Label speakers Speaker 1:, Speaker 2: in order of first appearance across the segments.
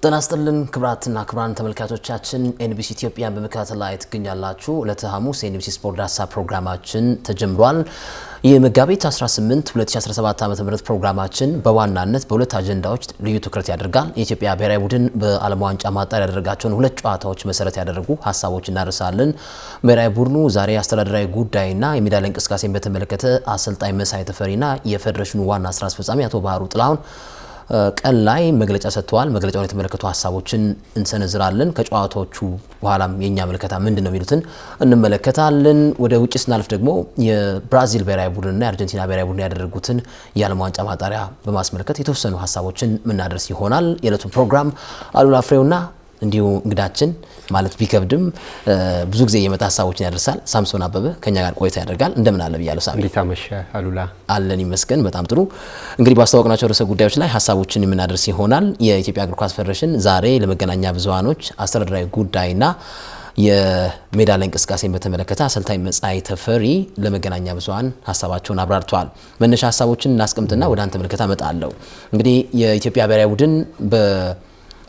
Speaker 1: ተናስተልን ክብራትና ክብራን ተመልካቾቻችን ኤንቢሲ ኢትዮጵያን በመከታተል ላይ ትገኛላችሁ። ዕለተ ሐሙስ ኤንቢሲ ስፖርት ዳሳ ፕሮግራማችን ተጀምሯል። የመጋቢት 18 2017 ዓ.ም ፕሮግራማችን በዋናነት በሁለት አጀንዳዎች ልዩ ትኩረት ያደርጋል። የኢትዮጵያ ብሔራዊ ቡድን በዓለም ዋንጫ ማጣሪያ ያደረጋቸውን ሁለት ጨዋታዎች መሰረት ያደረጉ ሐሳቦች እናነሳለን። ብሔራዊ ቡድኑ ዛሬ አስተዳደራዊ ጉዳይና የሜዳ ላይ እንቅስቃሴን በተመለከተ አሰልጣኝ መሳይ ተፈሪና የፌዴሬሽኑ ዋና ስራ አስፈጻሚ አቶ ባህሩ ጥላሁን ቀን ላይ መግለጫ ሰጥተዋል። መግለጫውን የተመለከቱ ሐሳቦችን እንሰነዝራለን። ከጨዋታዎቹ በኋላም የኛ መልከታ ምንድነው የሚሉትን እንመለከታለን። ወደ ውጭ ስናልፍ ደግሞ የብራዚል ብሔራዊ ቡድንና የአርጀንቲና ብሔራዊ ቡድን ያደረጉትን የዓለም ዋንጫ ማጣሪያ በማስመልከት የተወሰኑ ሐሳቦችን ምናደርስ ይሆናል። የዕለቱን ፕሮግራም አሉላ ፍሬውና እንዲሁ እንግዳችን ማለት ቢከብድም ብዙ ጊዜ የመጣ ሐሳቦችን ያደርሳል ሳምሶን አበበ ከኛ ጋር ቆይታ ያደርጋል። እንደምን አለ ብያለሁ ሳሚ።
Speaker 2: እንዴት አመሸ አሉላ?
Speaker 1: አለን ይመስገን በጣም ጥሩ። እንግዲህ ባስተዋወቅናቸው ርዕሰ ጉዳዮች ላይ ሐሳቦችን የምናደርስ ይሆናል። የኢትዮጵያ እግር ኳስ ፌዴሬሽን ዛሬ ለመገናኛ ብዙሃኖች አስተዳደራዊ ጉዳይና የሜዳ ላይ እንቅስቃሴን በተመለከተ አሰልጣኝ መሳይ ተፈሪ ለመገናኛ ብዙሃን ሐሳባቸውን አብራርተዋል። መነሻ ሐሳቦችን እናስቀምጥና ወደ አንተ መልከታ እመጣለሁ። እንግዲህ የኢትዮጵያ ብሔራዊ ቡድን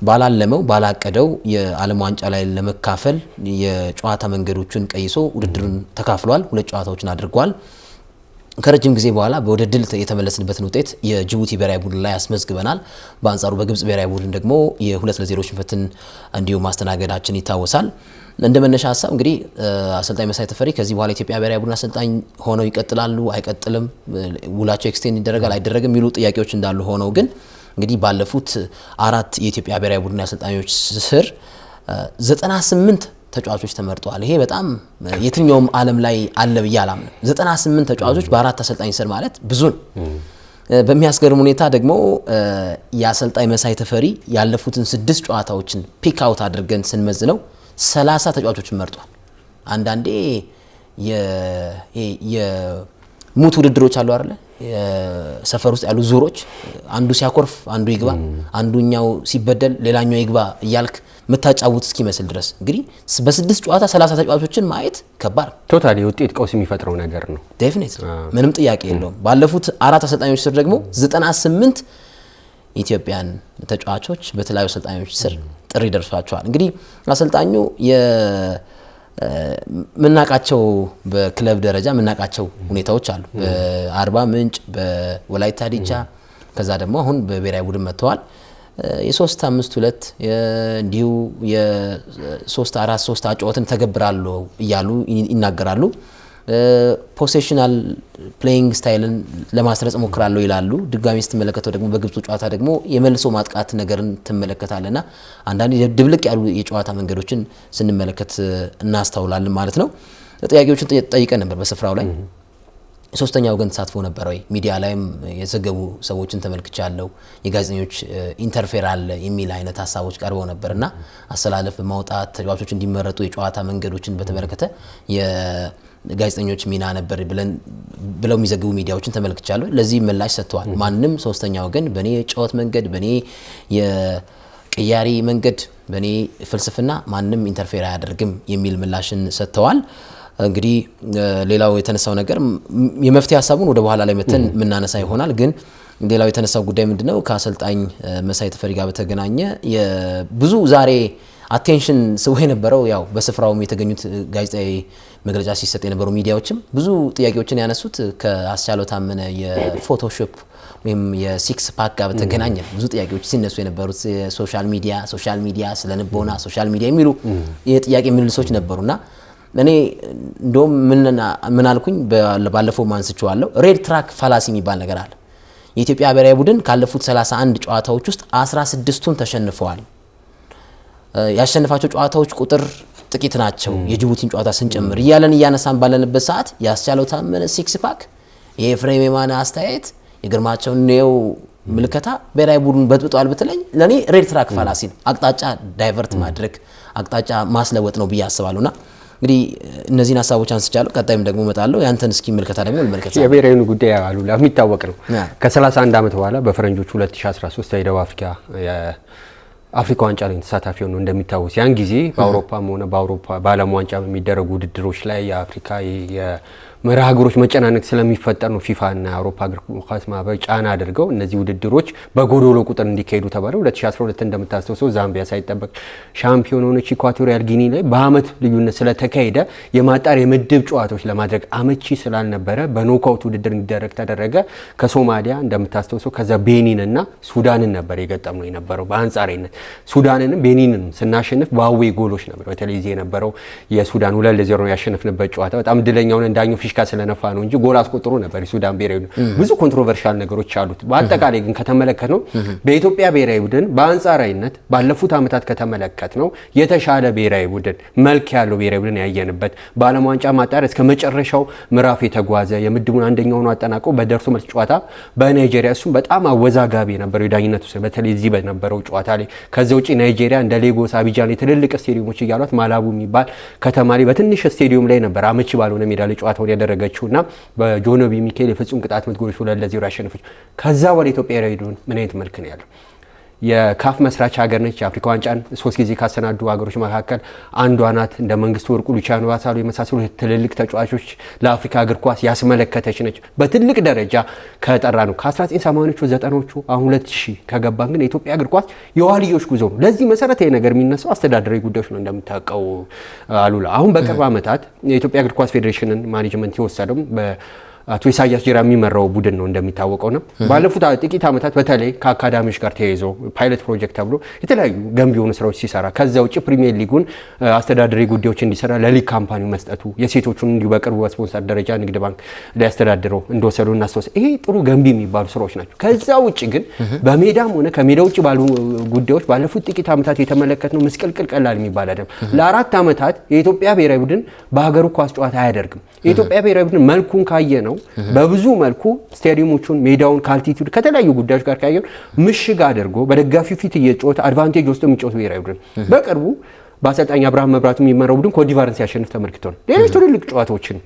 Speaker 1: ባላለመው ባላቀደው የዓለም ዋንጫ ላይ ለመካፈል የጨዋታ መንገዶችን ቀይሶ ውድድሩን ተካፍሏል። ሁለት ጨዋታዎችን አድርጓል። ከረጅም ጊዜ በኋላ ወደ ድል የተመለስንበትን ውጤት የጅቡቲ ብሔራዊ ቡድን ላይ ያስመዝግበናል። በአንጻሩ በግብጽ ብሔራዊ ቡድን ደግሞ የ2-0 ሽንፈትን እንዲሁ ማስተናገዳችን ይታወሳል። እንደ መነሻ ሐሳብ እንግዲህ አሰልጣኝ መሳይ ተፈሪ ከዚህ በኋላ የኢትዮጵያ ብሔራዊ ቡድን አሰልጣኝ ሆነው ይቀጥላሉ አይቀጥልም፣ ውላቸው ኤክስቴንድ ይደረጋል አይደረግም የሚሉ ጥያቄዎች እንዳሉ ሆነው ግን እንግዲህ ባለፉት 4 የኢትዮጵያ ብሔራዊ ቡድን አሰልጣኞች ስር 98 ተጫዋቾች ተመርጠዋል። ይሄ በጣም የትኛውም ዓለም ላይ አለ ብዬ አላምንም። 98 ተጫዋቾች በ4 አሰልጣኝ ስር ማለት ብዙ ነው። በሚያስገርም ሁኔታ ደግሞ የአሰልጣኝ መሳይ ተፈሪ ያለፉትን 6 ጨዋታዎችን ፒክ አውት አድርገን ስንመዝነው 30 ተጫዋቾችን መርጧል። አንዳንዴ የሙት ውድድሮች አሉ አይደል? የሰፈር ውስጥ ያሉ ዙሮች አንዱ ሲያኮርፍ አንዱ ይግባ፣ አንዱኛው ሲበደል ሌላኛው ይግባ እያልክ መታጫውት እስኪመስል ድረስ እንግዲህ በ6 ጨዋታ 30 ተጫዋቾችን ማየት ከባድ
Speaker 2: ቶታሊ ውጤት ቀውስ የሚፈጥረው ነገር ነው።
Speaker 1: ዴፊኒትሊ ምንም ጥያቄ የለውም። ባለፉት 4 አሰልጣኞች ስር ደግሞ 98 ኢትዮጵያን ተጫዋቾች በተለያዩ አሰልጣኞች ስር ጥሪ ደርሷቸዋል። እንግዲህ አሰልጣኙ ምናቃቸው በክለብ ደረጃ ምናቃቸው ሁኔታዎች አሉ። በአርባ ምንጭ፣ በወላይታ ዲቻ ከዛ ደግሞ አሁን በብሔራዊ ቡድን መጥተዋል። የ3-5-2 እንዲሁ የ3-4-3 አጫወትን ተገብራለሁ እያሉ ይናገራሉ። ፖሴሽናል ፕሌይንግ ስታይልን ለማስረጽ ሞክራለሁ ይላሉ። ድጋሚ ስትመለከተው ደግሞ በግብፁ ጨዋታ ደግሞ የመልሶ ማጥቃት ነገርን ትመለከታለና አንዳንድ ድብልቅ ያሉ የጨዋታ መንገዶችን ስንመለከት እናስተውላለን ማለት ነው። ጥያቄዎችን ጠይቀን ነበር በስፍራው ላይ። ሶስተኛ ወገን ተሳትፎ ነበር ወይ? ሚዲያ ላይም የዘገቡ ሰዎችን ተመልክቻለሁ። የጋዜጠኞች ኢንተርፌር አለ የሚል አይነት ሐሳቦች ቀርበው ነበርና አሰላለፍ በማውጣት ተጫዋቾች እንዲመረጡ የጨዋታ መንገዶችን በተመለከተ ጋዜጠኞች ሚና ነበር ብለው የሚዘግቡ ሚዲያዎችን ተመልክቻለሁ። ለዚህ ምላሽ ሰጥተዋል። ማንም ሶስተኛ ወገን በኔ የጨዋታ መንገድ፣ በኔ የቅያሪ መንገድ፣ በኔ ፍልስፍና ማንም ኢንተርፌር አያደርግም የሚል ምላሽን ሰጥተዋል። እንግዲህ ሌላው የተነሳው ነገር የመፍትሄ ሐሳቡን ወደ በኋላ ላይ መተን የምናነሳ ይሆናል። ግን ሌላው የተነሳው ጉዳይ ምንድነው? ከአሰልጣኝ መሳይ ተፈሪ ጋር በተገናኘ ብዙ ዛሬ አቴንሽን ስቦ የነበረው ያው በስፍራውም የተገኙት ጋዜጣዊ መግለጫ ሲሰጥ የነበሩ ሚዲያዎችም ብዙ ጥያቄዎችን ያነሱት ከአስቻለው ታመነ የፎቶሾፕ ወይም የሲክስ ፓክ ጋር በተገናኘ ብዙ ጥያቄዎች ሲነሱ የነበሩት ሶሻል ሚዲያ ስለንቦና ሶሻል ሚዲያ የሚሉ የጥያቄ ምልልሶች ነበሩና እኔ እንደውም ምን አልኩኝ ባለፈው ማንስቼዋለሁ። ሬድ ትራክ ፋላሲ የሚባል ነገር አለ። የኢትዮጵያ ብሔራዊ ቡድን ካለፉት 31 ጨዋታዎች ውስጥ 16ቱን ተሸንፈዋል። ያሸነፋቸው ጨዋታዎች ቁጥር ጥቂት ናቸው የጅቡቲን ጨዋታ ስንጨምር እያለን እያነሳን ባለንበት ሰዓት ያስቻለው ታመነ ሲክስ ፓክ፣ የኤፍሬም የማነ አስተያየት፣ የግርማቸው ነው ምልከታ ብሔራዊ ቡድን በጥብጧል ብትለኝ ለኔ ሬድ ትራክ ፋላሲ ነው። አቅጣጫ ዳይቨርት ማድረግ አቅጣጫ ማስለወጥ ነው ብዬ አስባለሁና እንግዲህ እነዚህን ሐሳቦች አንስቻለሁ። ቀጣይም ደግሞ እመጣለሁ። ያንተን እስኪ ምልከታ ደግሞ ልመልከት።
Speaker 2: የብሔራዊ ጉዳይ አሉላ የሚታወቅ ነው። ከ31 ዓመት በኋላ በፈረንጆቹ 2013 የደቡብ አፍሪካ ዋንጫ ላይ ተሳታፊ ሆኖ እንደሚታወስ ያን ጊዜ በአውሮፓም ሆነ በዓለም ዋንጫ በሚደረጉ ውድድሮች ላይ የአፍሪካ መርሃ ግብሮች መጨናነቅ ስለሚፈጠር ነው ፊፋና የአውሮፓ እግር ኳስ ማህበር ጫና አድርገው እነዚህ ውድድሮች በጎዶሎ ቁጥር እንዲካሄዱ ተባለ። 2012 እንደምታስተውሰው ዛምቢያ ሳይጠበቅ ሻምፒዮን ሆነች። ኢኳቶሪያል ጊኒ ላይ በአመት ልዩነት ስለተካሄደ የማጣሪያ የምድብ ጨዋታዎች ለማድረግ አመቺ ስላልነበረ በኖካውት ውድድር እንዲደረግ ተደረገ። ከሶማሊያ እንደምታስተውሰው ከዛ ቤኒንና ሱዳንን ነበር የገጠመው የነበረው። በአንጻራዊነት ሱዳንንም ቤኒንን ስናሸንፍ በአዌ ጎሎች ነበር። በተለይ እዚህ የነበረው የሱዳን 2-0 ያሸነፍንበት ጨዋታ በጣም ድለኛውን እንዳኘው ፊሽካ ስለነፋ ነው እንጂ ጎል አስቆጥሮ ነበር። የሱዳን ብሔራዊ ቡድን ብዙ ኮንትሮቨርሻል ነገሮች አሉት። በአጠቃላይ ግን ከተመለከትነው በኢትዮጵያ ብሔራዊ ቡድን በአንጻራዊነት ባለፉት አመታት ከተመለከትነው የተሻለ ብሔራዊ ቡድን መልክ ያለው ብሔራዊ ቡድን ያየንበት በዓለም ዋንጫ ማጣሪያ እስከ መጨረሻው ምዕራፍ የተጓዘ የምድቡን አንደኛ ሆኖ አጠናቀው በደርሶ መልስ ጨዋታ በናይጄሪያ እሱም በጣም አወዛጋቢ የነበረው የዳኝነቱ በተለይ እዚህ በነበረው ጨዋታ ላይ ከዛ ውጪ ናይጄሪያ እንደ ሌጎስ፣ አቢጃን የትልልቅ ስቴዲየሞች እያሏት ማላቡ የሚባል ከተማ ላይ በትንሽ ስቴዲየም ላይ ነበር አመቺ ባልሆነ ሜዳ ላይ ጨዋታውን ያደረገችውና በጆኖቢ ሚካኤል የፍጹም ቅጣት ምት ጎሎች 2-0 ያሸነፈች። ከዛ ወደ ኢትዮጵያ ብሔራዊ ቡድን ምን አይነት መልክ ነው ያለው? የካፍ መስራች ሀገር ነች። የአፍሪካ ዋንጫን 3 ጊዜ ካሰናዱ ሀገሮች መካከል አንዷ ናት። እንደ መንግስቱ ወርቁ፣ ሉቺያኖ ባሳሎ የመሳሰሉ ትልልቅ ተጫዋቾች ለአፍሪካ እግር ኳስ ያስመለከተች ነች። በትልቅ ደረጃ ከጠራ ነው ከ1980ዎቹ 90ዎቹ አሁን 2000 ከገባን ግን የኢትዮጵያ እግር ኳስ የዋልዮሽ ጉዞ ነው። ለዚህ መሰረታዊ ነገር የሚነሳው አስተዳደራዊ ጉዳዮች ነው። እንደምታውቀው አሉላ አሁን በቅርብ ዓመታት የኢትዮጵያ እግር ኳስ ፌዴሬሽንን ማኔጅመንት የወሰደው አቶ ኢሳያስ ጅራ የሚመራው ቡድን ነው እንደሚታወቀው ነው። ባለፉት ጥቂት ዓመታት በተለይ ከአካዳሚዎች ጋር ተያይዞ ፓይለት ፕሮጀክት ተብሎ የተለያዩ ገንቢ የሆኑ ስራዎች ሲሰራ ከዛ ውጪ ፕሪሚየር ሊጉን አስተዳደራዊ ጉዳዮች እንዲሰራ ለሊግ ካምፓኒው መስጠቱ የሴቶቹን እንዲሁ በቅርቡ በስፖንሰር ደረጃ ንግድ ባንክ ሊያስተዳድረው እንደወሰዱ እናስተውስ። ይሄ ጥሩ ገንቢ የሚባሉ ስራዎች ናቸው። ከዛ ውጪ ግን በሜዳም ሆነ ከሜዳ ውጪ ባሉ ጉዳዮች ባለፉት ጥቂት ዓመታት የተመለከትነው ምስቅልቅል ቀላል የሚባል አይደለም። ለ4 ዓመታት የኢትዮጵያ ብሔራዊ ቡድን በሀገሩ ኳስ ጨዋታ አያደርግም። የኢትዮጵያ ብሔራዊ ቡድን መልኩን ካየ ነው በብዙ መልኩ ስታዲየሞቹን ሜዳውን ካልቲቱድ ከተለያዩ ጉዳዮች ጋር ካየው ምሽግ አድርጎ በደጋፊው ፊት እየጮተ አድቫንቴጅ ወስዶ የሚጮት ብሔራዊ ቡድን በቅርቡ በአሰልጣኝ አብርሃም መብራቱ የሚመራው ቡድን ኮትዲቫርን ሲያሸንፍ ተመልክተው ነው። ሌሎች ትልልቅ ጨዋታዎችን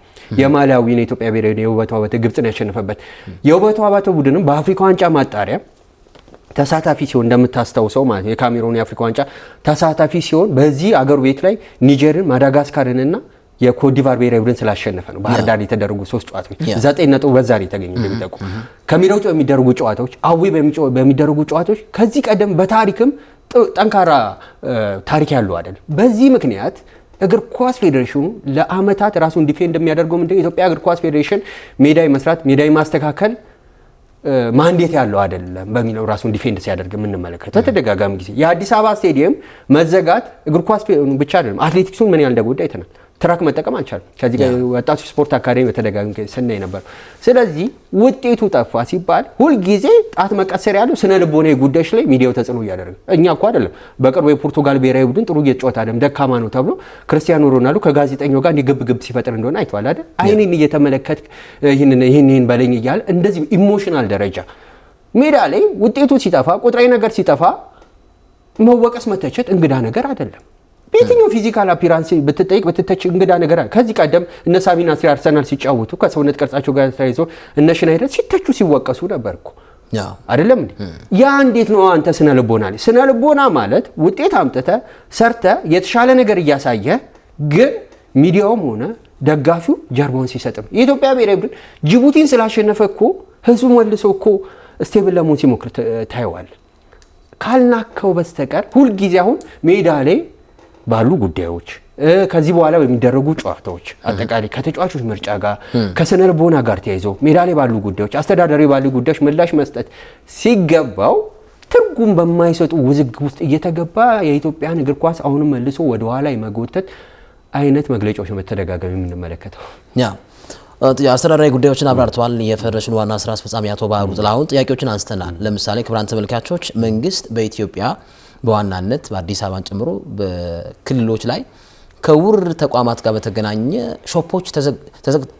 Speaker 2: የማላዊን የኢትዮጵያ ብሔራዊ የውበቱ አባተ ግብጽን ያሸነፈበት የውበቱ አባተ ቡድንም በአፍሪካ ዋንጫ ማጣሪያ ተሳታፊ ሲሆን እንደምታስተውሰው ማለት የካሜሩን የአፍሪካ ዋንጫ ተሳታፊ ሲሆን በዚህ አገር ቤት ላይ ኒጀርን፣ ማዳጋስካርንና የኮትዲቫር ብሔራዊ ቡድን ስላሸነፈ ነው። ባህር ዳር የተደረጉ 3 ጨዋታዎች 9 ነጥብ በዛ ላይ ተገኘ። እንደሚጠቁ ከሜዳው ውጭ በሚደረጉ ጨዋታዎች በሚደረጉ ጨዋታዎች ከዚህ ቀደም በታሪክም ጠንካራ ታሪክ ያለው አይደል። በዚህ ምክንያት እግር ኳስ ፌዴሬሽኑ ለአመታት ራሱን ዲፌንድ የሚያደርገው ምንድነው? የኢትዮጵያ እግር ኳስ ፌዴሬሽን ሜዳይ መስራት ሜዳይ ማስተካከል ማንዴት ያለው አይደለም በሚለው ራሱን ዲፌንድ ሲያደርግ የምንመለከተው ተደጋጋሚ ጊዜ የአዲስ አበባ ስቴዲየም መዘጋት እግር ኳስ ብቻ አይደለም አትሌቲክሱን ምን ያህል እንደጎዳ አይተናል። ትራክ መጠቀም አልቻለም። ከዚህ ጋር ወጣቶች ስፖርት አካዳሚ በተደጋጋሚ ስናይ ነበር። ስለዚህ ውጤቱ ጠፋ ሲባል ሁል ጊዜ ጣት መቀሰር ያለው ስነ ልቦናዊ ጉዳዮች ላይ ሚዲያው ተጽዕኖ እያደረገ እኛ እኮ አይደለም በቅርቡ የፖርቱጋል ብሔራዊ ቡድን ጥሩ እየተጫወተ አይደለም ደካማ ነው ተብሎ ክርስቲያኖ ሮናልዶ ከጋዜጠኛው ጋር ግብ ሲፈጥር እንደሆነ አይተዋል አይደል? አይኔን እየተመለከት ይህንን በለኝ እያለ እንደዚህ ኢሞሽናል ደረጃ ሜዳ ላይ ውጤቱ ሲጠፋ ቁጥራዊ ነገር ሲጠፋ መወቀስ መተቸት እንግዳ ነገር አይደለም። በየትኛው ፊዚካል አፒራንስ ብትጠይቅ ብትተች እንግዳ ነገር አለ። ከዚህ ቀደም እነ ሳቢና ሲር አርሰናል ሲጫወቱ ከሰውነት ቅርጻቸው ጋር ተያይዞ እነ ሽናይደር ሲተቹ ሲወቀሱ ነበርኩ አይደለም እንዴ? ያ እንዴት ነው አንተ ስነ ልቦና ላይ ስነ ልቦና ማለት ውጤት አምጥተ ሰርተ የተሻለ ነገር እያሳየ ግን ሚዲያውም ሆነ ደጋፊው ጀርባውን ሲሰጥም የኢትዮጵያ ብሔራዊ ቡድን ጅቡቲን ስላሸነፈ እኮ ህዝቡ መልሶ እኮ ስቴብል ለመሆን ሲሞክር ታየዋል። ካልናከው በስተቀር ሁልጊዜ አሁን ሜዳ ላይ ባሉ ጉዳዮች ከዚህ በኋላ በሚደረጉ ጨዋታዎች አጠቃላይ ከተጫዋቾች ምርጫ ጋር ከስነ ልቦና ጋር ተያይዞ ሜዳ ላይ ባሉ ጉዳዮች አስተዳደራዊ ባሉ ጉዳዮች ምላሽ መስጠት ሲገባው ትርጉም በማይሰጡ ውዝግብ ውስጥ እየተገባ የኢትዮጵያን እግር ኳስ አሁንም መልሶ ወደ ኋላ የመጎተት አይነት መግለጫዎች በተደጋጋሚ የምንመለከተው
Speaker 1: አስተዳደራዊ ጉዳዮችን አብራርተዋል። የፌዴሬሽኑ ዋና ስራ አስፈጻሚ አቶ ባህሩ ጥላሁን ጥያቄዎችን አንስተናል። ለምሳሌ ክቡራን ተመልካቾች መንግስት በኢትዮጵያ በዋናነት በአዲስ አበባን ጨምሮ በክልሎች ላይ ከውርድ ተቋማት ጋር በተገናኘ ሾፖች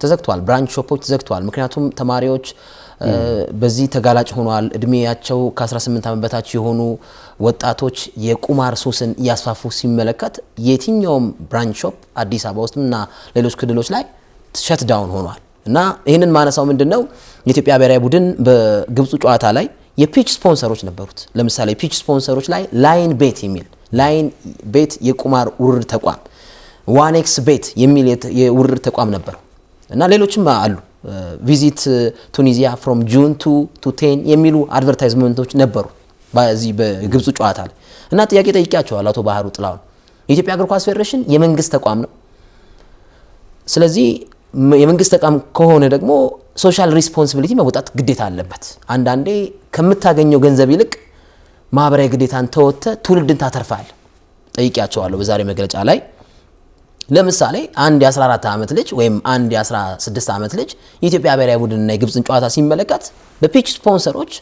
Speaker 1: ተዘግተዋል፣ ብራንች ሾፖች ተዘግተዋል። ምክንያቱም ተማሪዎች በዚህ ተጋላጭ ሆኗል። እድሜያቸው ከ18 ዓመት በታች የሆኑ ወጣቶች የቁማር ሱስን እያስፋፉ ሲመለከት የትኛውም ብራንች ሾፕ አዲስ አበባ ውስጥና ሌሎች ክልሎች ላይ ሸት ዳውን ሆኗል እና ይህንን ማነሳው ምንድነው የኢትዮጵያ ብሔራዊ ቡድን በግብፁ ጨዋታ ላይ የፒች ስፖንሰሮች ነበሩት። ለምሳሌ ፒች ስፖንሰሮች ላይ ላይን ቤት የሚል ላይን ቤት የቁማር ውርድ ተቋም፣ ዋኔክስ ቤት የሚል የውርድ ተቋም ነበረው እና ሌሎችም አሉ ቪዚት ቱኒዚያ ፍሮም ጁን ቱ 10 የሚሉ አድቨርታይዝመንቶች ነበሩ በዚህ በግብጽ ጨዋታ ላይ እና ጥያቄ ጠይቄያቸዋለሁ አቶ ባህሩ ጥላውን የኢትዮጵያ እግር ኳስ ፌዴሬሽን የመንግስት ተቋም ነው። ስለዚህ የመንግስት ተቋም ከሆነ ደግሞ ሶሻል ሪስፖንሲቢሊቲ መውጣት ግዴታ አለበት። አንዳንዴ ከምታገኘው ገንዘብ ይልቅ ማህበራዊ ግዴታን ተወጥተ ትውልድን ታተርፋል ጠይቄያቸዋለሁ በዛሬ መግለጫ ላይ። ለምሳሌ አንድ የ14 ዓመት ልጅ ወይም አንድ የ16 ዓመት ልጅ የኢትዮጵያ ብሔራዊ ቡድንና የግብጽን ጨዋታ ሲመለከት በፒች ስፖንሰሮች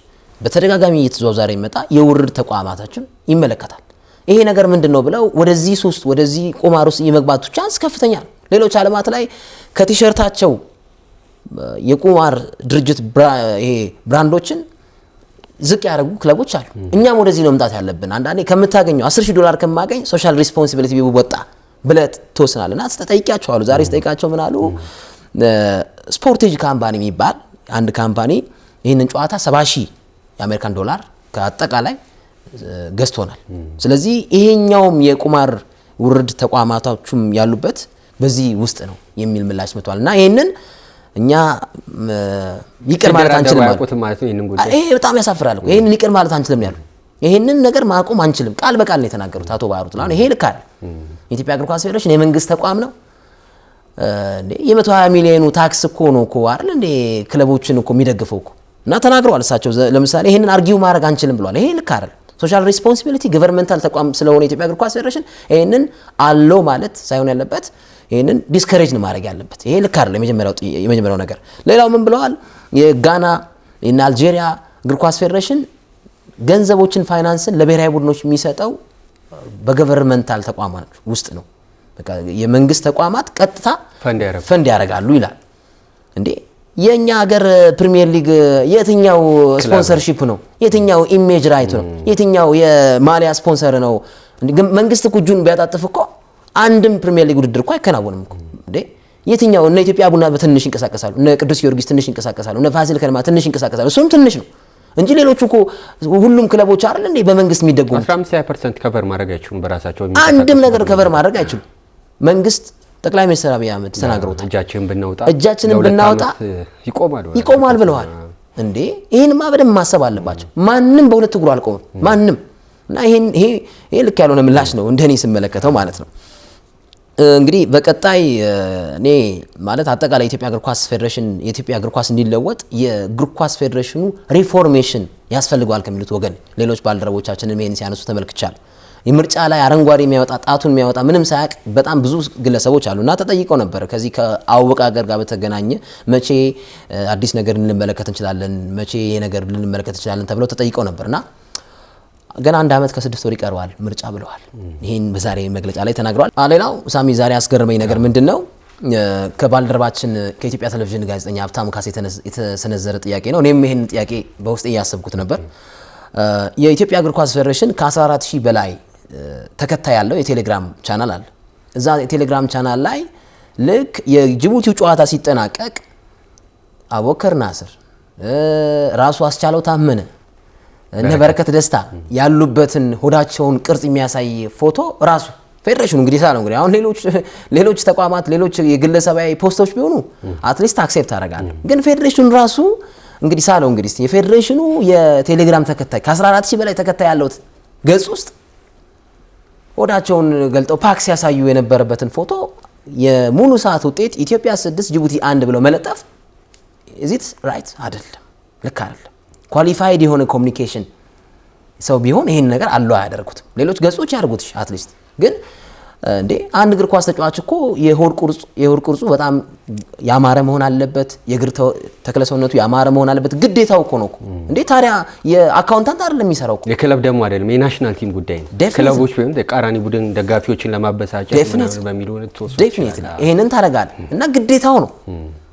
Speaker 1: በተደጋጋሚ እየተዘዋወረ ይመጣ የውርድ ተቋማታችን ይመለከታል። ይሄ ነገር ምንድነው ብለው ወደዚህ ሱስ ወደዚህ ቁማር ውስጥ የመግባቱ ቻንስ ከፍተኛ ነው። ሌሎች ዓለማት ላይ ከቲሸርታቸው የቁማር ድርጅት ይሄ ብራንዶችን ዝቅ ያደረጉ ክለቦች አሉ። እኛም ወደዚህ ነው መምጣት ያለብን። አንዳንዴ ከምታገኘው $10,000 ከማገኝ ሶሻል ሪስፖንሲቢሊቲ ቢወጣ ብለት ተወስናልና ተጠይቂያቸዋለሁ። ዛሬ ስጠይቃቸው ምን አሉ? ስፖርቴጅ ካምፓኒ የሚባል አንድ ካምፓኒ ይህንን ጨዋታ $70,000 የአሜሪካን ዶላር ከአጠቃላይ ገዝቶናል። ስለዚህ ይሄኛውም የቁማር ውርድ ተቋማቶቹም ያሉበት በዚህ ውስጥ ነው የሚል ምላሽ መጥቷል። እና ይሄንን እኛ ይቅር ማለት አንችልም ማለት ነው። ይሄ በጣም ያሳፍራል። ይሄንን ይቅር ማለት አንችልም ያሉ ይሄንን ነገር ማቆም አንችልም ቃል በቃል ነው የተናገሩት አቶ ባህሩ ጥላሁን። ይሄ ልክ አይደል። የኢትዮጵያ እግር ኳስ ፌዴሬሽን የመንግስት ተቋም ነው እንዴ? የ120 ሚሊዮኑ ታክስ እኮ ነው እኮ አይደል እንዴ ክለቦችን እኮ የሚደግፈው እኮ እና ተናግረዋል እሳቸው። ለምሳሌ ይሄንን አርጊው ማድረግ አንችልም ብለዋል። ይሄ ልክ አይደል። ሶሻል ሪስፖንሲቢሊቲ ገቨርንመንታል ተቋም ስለሆነ የኢትዮጵያ እግር ኳስ ፌዴሬሽን ይሄንን አለው ማለት ሳይሆን ያለበት ይሄንን ዲስከሬጅ ነው ማድረግ ያለበት። ይሄ ልክ አይደል የመጀመሪያው ነገር። ሌላው ምን ብለዋል? የጋና እና አልጄሪያ እግር ኳስ ፌዴሬሽን ገንዘቦችን ፋይናንስን ለብሔራዊ ቡድኖች የሚሰጠው በገቨርንመንታል ተቋማት ውስጥ ነው። በቃ የመንግስት ተቋማት ቀጥታ ፈንድ ያደርጋሉ ይላል። እንዴ የኛ ሀገር ፕሪሚየር ሊግ የትኛው ስፖንሰርሺፕ ነው? የትኛው ኢሜጅ ራይት ነው? የትኛው የማሊያ ስፖንሰር ነው? መንግስት እኮ እጁን ቢያጣጥፍ እኮ አንድም ፕሪሚየር ሊግ ውድድር እኮ አይከናወንም እኮ። እንዴ የትኛው እነ ኢትዮጵያ ቡና በትንሽ ይንቀሳቀሳሉ፣ እነ ቅዱስ ጊዮርጊስ ትንሽ ይንቀሳቀሳሉ፣ እነ ፋሲል ከነማ ትንሽ ይንቀሳቀሳሉ። እሱም ትንሽ ነው እንጂ ሌሎቹ እኮ ሁሉም ክለቦች አይደል እንዴ በመንግስት የሚደጉ
Speaker 2: 15% ከቨር ማድረግ አይችሉም። በራሳቸው
Speaker 1: አንድም ነገር ከቨር ማድረግ አይችሉም። መንግስት ጠቅላይ ሚኒስትር አብይ አህመድ ተናግረውታል። እጃችንን ብናወጣ ይቆማል ብለዋል። እንዴ ይሄንማ በደንብ ማሰብ አለባቸው። ማንም በሁለት እግሩ አልቆመም ማንም። እና ይሄ ልክ ያልሆነ ምላሽ ነው እንደኔ ስመለከተው ማለት ነው። እንግዲህ በቀጣይ እኔ ማለት አጠቃላይ የኢትዮጵያ እግር ኳስ ፌዴሬሽን የኢትዮጵያ እግር ኳስ እንዲለወጥ የእግር ኳስ ፌዴሬሽኑ ሪፎርሜሽን ያስፈልገዋል ከሚሉት ወገን ሌሎች ባልደረቦቻችንን ይሄን ሲያነሱ ተመልክቻለሁ። የምርጫ ላይ አረንጓዴ የሚያወጣ ጣቱን የሚያወጣ ምንም ሳያቅ በጣም ብዙ ግለሰቦች አሉና ተጠይቀው ነበር። ከዚህ ከአወቃቀር ጋር በተገናኘ መቼ አዲስ ነገር ልንመለከት እንችላለን፣ መቼ ይሄ ነገር ልንመለከት እንችላለን ተብለው ተጠይቀው ነበርና ገና 1 ዓመት ከ6 ወር ይቀርባል ምርጫ ብለዋል። ይሄን በዛሬ መግለጫ ላይ ተናግረዋል። ሌላው ሳሚ ዛሬ ያስገረመኝ ነገር ምንድነው? ከባልደረባችን ከኢትዮጵያ ቴሌቪዥን ጋዜጠኛ ሀብታሙ ካሴ የተሰነዘረ ጥያቄ ነው። እኔም ይሄን ጥያቄ በውስጤ እያሰብኩት ነበር። የኢትዮጵያ እግር ኳስ ፌዴሬሽን ከ14,000 በላይ ተከታይ ያለው የቴሌግራም ቻናል አለ። እዛ የቴሌግራም ቻናል ላይ ልክ የጅቡቲው ጨዋታ ሲጠናቀቅ አቡበከር ናስር ራሱ አስቻለው ታመነ እነ በረከት ደስታ ያሉበትን ሆዳቸውን ቅርጽ የሚያሳይ ፎቶ ራሱ ፌዴሬሽኑ እንግዲህ ሳለው እንግዲህ አሁን ሌሎች ተቋማት ሌሎች የግለሰባዊ ፖስቶች ቢሆኑ አትሊስት አክሴፕት አደርጋለሁ። ግን ፌዴሬሽኑ ራሱ እንግዲህ ሳለው እንግዲህ የፌዴሬሽኑ የቴሌግራም ተከታይ ከ14,000 በላይ ተከታይ ያለው ገጽ ውስጥ ሆዳቸውን ገልጠው ፓክስ ያሳዩ የነበረበትን ፎቶ የሙሉ ሰዓት ውጤት ኢትዮጵያ 6 ጅቡቲ 1 ብለው መለጠፍ ኢዚት ራይት አይደለም፣ ልክ አይደለም። ኳሊፋይድ የሆነ ኮሚኒኬሽን ሰው ቢሆን ይሄን ነገር አለው አያደርጉትም። ሌሎች ገጾች ያድርጉት አትሊስት። ግን እንዴ አንድ እግር ኳስ ተጫዋች እኮ የሆድ ቅርጹ በጣም ያማረ መሆን አለበት። የእግር ተክለ ሰውነቱ ያማረ መሆን አለበት። ግዴታው እኮ ነው እኮ። እንዴ ታዲያ የአካውንታንት አይደለም የሚሰራው እኮ።
Speaker 2: የክለብ ደግሞ አይደለም የናሽናል ቲም ጉዳይ ነው። ክለቦች ወይም ተቃራኒ ቡድን ደጋፊዎችን ለማበሳጨት ምናምን በሚሉ
Speaker 1: ዴፊኒትሊ ይሄንን ታረጋለህ እና ግዴታው ነው።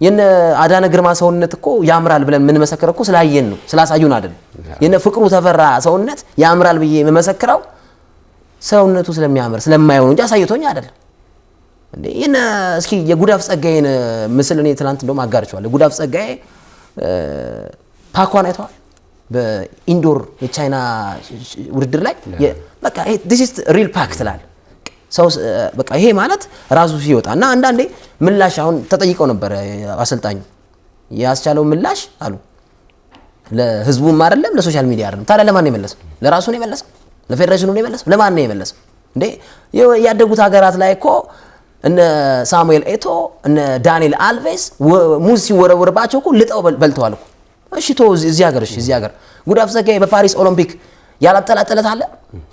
Speaker 1: የነ አዳነ ግርማ ሰውነት እኮ ያምራል ብለን ምን መሰከረ እኮ ስላየን ነው ስላሳዩን አይደለም። የነ ፍቅሩ ተፈራ ሰውነት ያምራል ብዬ መመሰክረው ሰውነቱ ስለሚያምር ስለማይሆን እንጂ አሳይቶኝ አይደለም። እንዴ እስኪ የጉዳፍ ጸጋዬን ምስል እኔ ትናንት እንደውም አጋርቻለሁ። ጉዳፍ ጸጋዬ ፓኳን አይተዋል በኢንዶር የቻይና ውድድር ላይ በቃ this is real pack ትላል። ሰው በቃ ይሄ ማለት ራሱ ሲወጣ እና አንዳንዴ ምላሽ አሁን ተጠይቀው ነበር አሰልጣኙ ያስቻለው ምላሽ አሉ ለህዝቡም አይደለም ለሶሻል ሚዲያ አይደለም። ታዲያ ለማን ነው የመለሰው? ለራሱ ነው የመለሰው? ለፌዴሬሽኑ ነው የመለሰው? ለማን ነው የመለሰው? እንዴ ያደጉት ሀገራት ላይ እኮ እነ ሳሙኤል ኤቶ እነ ዳንኤል አልቬስ ሙዝ ሲወረወርባቸው እኮ ልጠው በልተዋል እኮ። እሺ ቶ እዚህ ሀገር ጉዳፍ ዘጋይ በፓሪስ ኦሎምፒክ ያላጠላጠለት አለ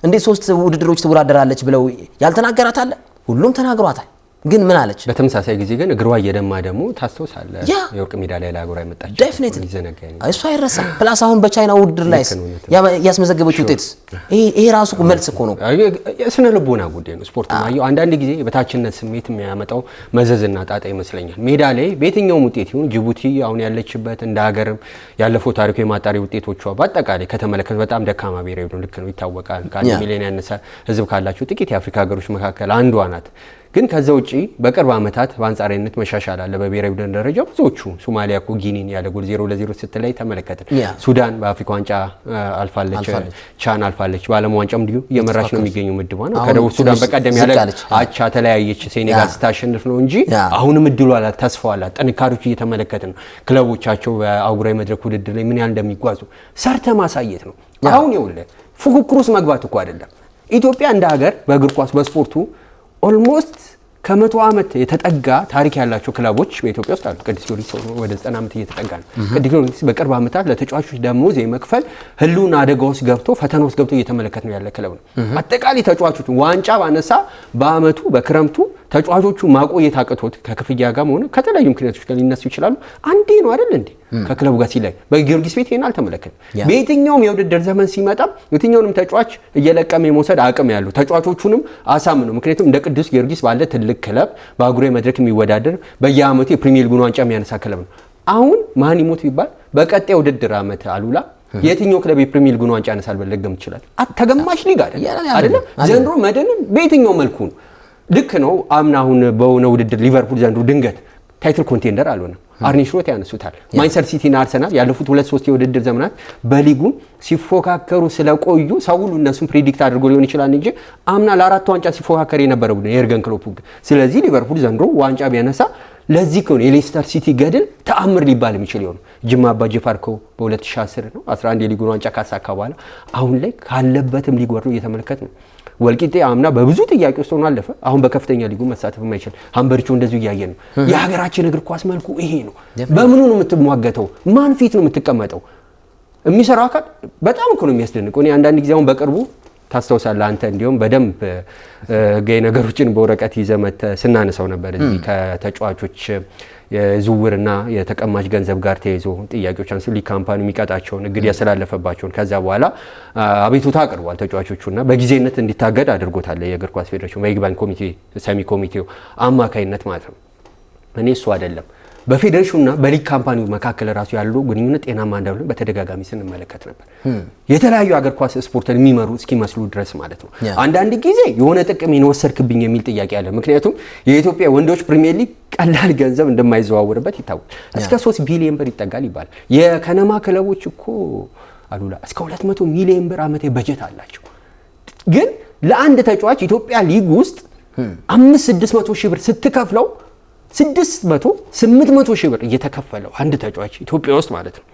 Speaker 1: እንዴ? 3 ውድድሮች ትወዳደራለች ብለው ያልተናገራት አለ? ሁሉም ተናግሯታል። ግን ምን አለች?
Speaker 2: በተመሳሳይ ጊዜ ግን እግሯ እየደማ ደግሞ ታስታውሳለህ የወርቅ ሜዳሊያ ለአገሯ የመጣች
Speaker 1: ዴፊኒትሊ እሱ አይረሳም። ፕላስ አሁን በቻይና ውድድር ላይ ያስመዘገበች ውጤት ይሄ ራሱ መልስ እኮ ነው።
Speaker 2: የስነ ልቦና ጉዳይ ነው። ስፖርት ማየው አንዳንድ ጊዜ በታችነት ስሜት የሚያመጣው መዘዝና ጣጣ ይመስለኛል። ሜዳ ላይ በየትኛውም ውጤት ይሁን ጅቡቲ አሁን ያለችበት እንደ ሀገርም ያለፈው ታሪኩ የማጣሪያ ውጤቶቿ በአጠቃላይ ከተመለከተ በጣም ደካማ ብሔራዊ ነው። ልክ ነው፣ ይታወቃል። ከ1 ሚሊዮን ያነሰ ህዝብ ካላቸው ጥቂት የአፍሪካ ሀገሮች መካከል አንዷ ናት። ግን ከዛ ውጪ በቅርብ ዓመታት በአንጻራዊነት መሻሻል አለ በብሔራዊ ቡድን ደረጃ። ብዙዎቹ ሶማሊያ እኮ ጊኒን ያለ ጎል 0-0 ስትለይ ተመለከትን። ሱዳን በአፍሪካ ዋንጫ አልፋለች፣ ቻን አልፋለች። በዓለም ዋንጫም እንዲሁ እየመራች ነው የሚገኘው ምድቧ ነው። ከደቡብ ሱዳን በቀደም ያለ አቻ ተለያየች ሴኔጋል ስታሸንፍ ነው እንጂ አሁንም እድሉ አላት፣ ተስፋ አላት። ጥንካሬዎች እየተመለከትን ነው። ክለቦቻቸው በአህጉራዊ መድረክ ውድድር ላይ ምን ያህል እንደሚጓዙ ሰርተ ማሳየት ነው። አሁን ይኸውልህ ፉክክር ውስጥ መግባት እኮ አይደለም። ኢትዮጵያ እንደ ሀገር በእግር ኳስ በስፖርቱ ኦልሞስት ከ100 ዓመት የተጠጋ ታሪክ ያላቸው ክለቦች በኢትዮጵያ ውስጥ አሉ። ቅዱስ ጊዮርጊስ ወደ 90 ዓመት እየተጠጋ ነው። ቅዱስ ጊዮርጊስ በቅርብ ዓመታት ለተጫዋቾች ደሞዝ የመክፈል ህልውና አደጋ ውስጥ ገብቶ ፈተና ውስጥ ገብቶ እየተመለከት ነው ያለ ክለብ ነው። አጠቃላይ ተጫዋቾች ዋንጫ ባነሳ በአመቱ በክረምቱ ተጫዋቾቹ ማቆየት አቅቶት ከክፍያ ጋር ሆነ ከተለያዩ ምክንያቶች ጋር ሊነሱ ይችላሉ። አንዴ ነው አይደል እንዴ ከክለቡ ጋር ሲላይ በጊዮርጊስ ቤት ይሄን አልተመለከተም። በየትኛውም የውድድር ዘመን ሲመጣ የትኛውንም ተጫዋች እየለቀመ የመውሰድ አቅም ያለው ተጫዋቾቹንም አሳምነው። ምክንያቱም እንደ ቅዱስ ጊዮርጊስ ባለ ትልቅ ክለብ በአህጉራዊ መድረክ የሚወዳደር በየአመቱ የፕሪሚየር ሊግ ዋንጫ የሚያነሳ ክለብ ነው። አሁን ማን ይሞት ቢባል በቀጣይ ውድድር አመት አሉላ የትኛው ክለብ የፕሪሚየር ሊግ ዋንጫ ያነሳል ብለህ ገምት ይችላል? ተገማሽ ሊግ አይደል? ዘንድሮ መድን በየትኛው መልኩ ነው ልክ ነው። አምና አሁን በሆነ ውድድር ሊቨርፑል ዘንድሮ ድንገት ታይትል ኮንቴንደር አልሆነም። አርኔ ስሎት ያነሱታል። ማንቸስተር ሲቲ እና አርሰናል ያለፉት 2-3 የውድድር ዘመናት በሊጉ ሲፎካከሩ ስለቆዩ ሰው ሁሉ እነሱን ፕሬዲክት አድርጎ ሊሆን ይችላል እንጂ አምና ለ4 ዋንጫ ሲፎካከር የነበረ ቡድን የኤርገን ክሎፕ። ስለዚህ ሊቨርፑል ዘንድሮ ዋንጫ ቢያነሳ ለዚህ ከሆነ የሌስተር ሲቲ ገድል ተአምር ሊባል የሚችል ይሆን። ጅማ አባ ጅፋር በ2010 ነው 11 የሊጉን ዋንጫ ካሳካ በኋላ አሁን ላይ ካለበትም ሊግ ወርዶ እየተመለከት ነው። ወልቂጤ አምና በብዙ ጥያቄ ውስጥ ሆኖ አለፈ። አሁን በከፍተኛ ሊጉ መሳተፍ የማይችል ሀምበሪቾ እንደዚሁ እያየን ነው። የሀገራችን እግር ኳስ መልኩ ይሄ ነው። በምኑ ነው የምትሟገተው? ማን ፊት ነው የምትቀመጠው? የሚሰራው አካል በጣም እኮ ነው የሚያስደንቀው። እኔ አንዳንድ ጊዜ አሁን በቅርቡ ታስታውሳለህ አንተ እንዲሁም በደንብ ገይ ነገሮችን በወረቀት ይዘህ መተህ ስናነሳው ነበር። እዚህ ከተጫዋቾች የዝውውርና የተቀማጭ ገንዘብ ጋር ተይዞ ጥያቄዎች አንሱ ሊግ ካምፓኒ የሚቀጣቸውን እግድ ያስተላለፈባቸውን ከዛ በኋላ አቤቱታ አቅርቧል። ተጫዋቾቹና በጊዜነት እንዲታገድ አድርጎታል የእግር ኳስ ፌዴሬሽን በይግባኝ ኮሚቴ ሰሚ ኮሚቴው አማካይነት ማለት ነው። እኔ እሱ አይደለም በፌዴሬሽኑና በሊግ ካምፓኒው መካከል ራሱ ያለው ግንኙነት ጤናማ እንዳልሆነ በተደጋጋሚ ስንመለከት ነበር። የተለያዩ አገር ኳስ ስፖርትን የሚመሩ እስኪመስሉ ድረስ ማለት ነው። አንዳንድ ጊዜ የሆነ ጥቅም የወሰድክብኝ የሚል ጥያቄ አለ። ምክንያቱም የኢትዮጵያ ወንዶች ፕሪሚየር ሊግ ቀላል ገንዘብ እንደማይዘዋወርበት ይታወቃል። እስከ 3 ቢሊዮን ብር ይጠጋል ይባላል። የከነማ ክለቦች እኮ አሉላ እስከ 200 ሚሊዮን ብር ዓመታዊ በጀት አላቸው። ግን ለአንድ ተጫዋች ኢትዮጵያ ሊግ ውስጥ 500-600 ሺህ ብር ስትከፍለው 600-800 ሺህ ብር እየተከፈለው አንድ ተጫዋች ኢትዮጵያ ውስጥ ማለት ነው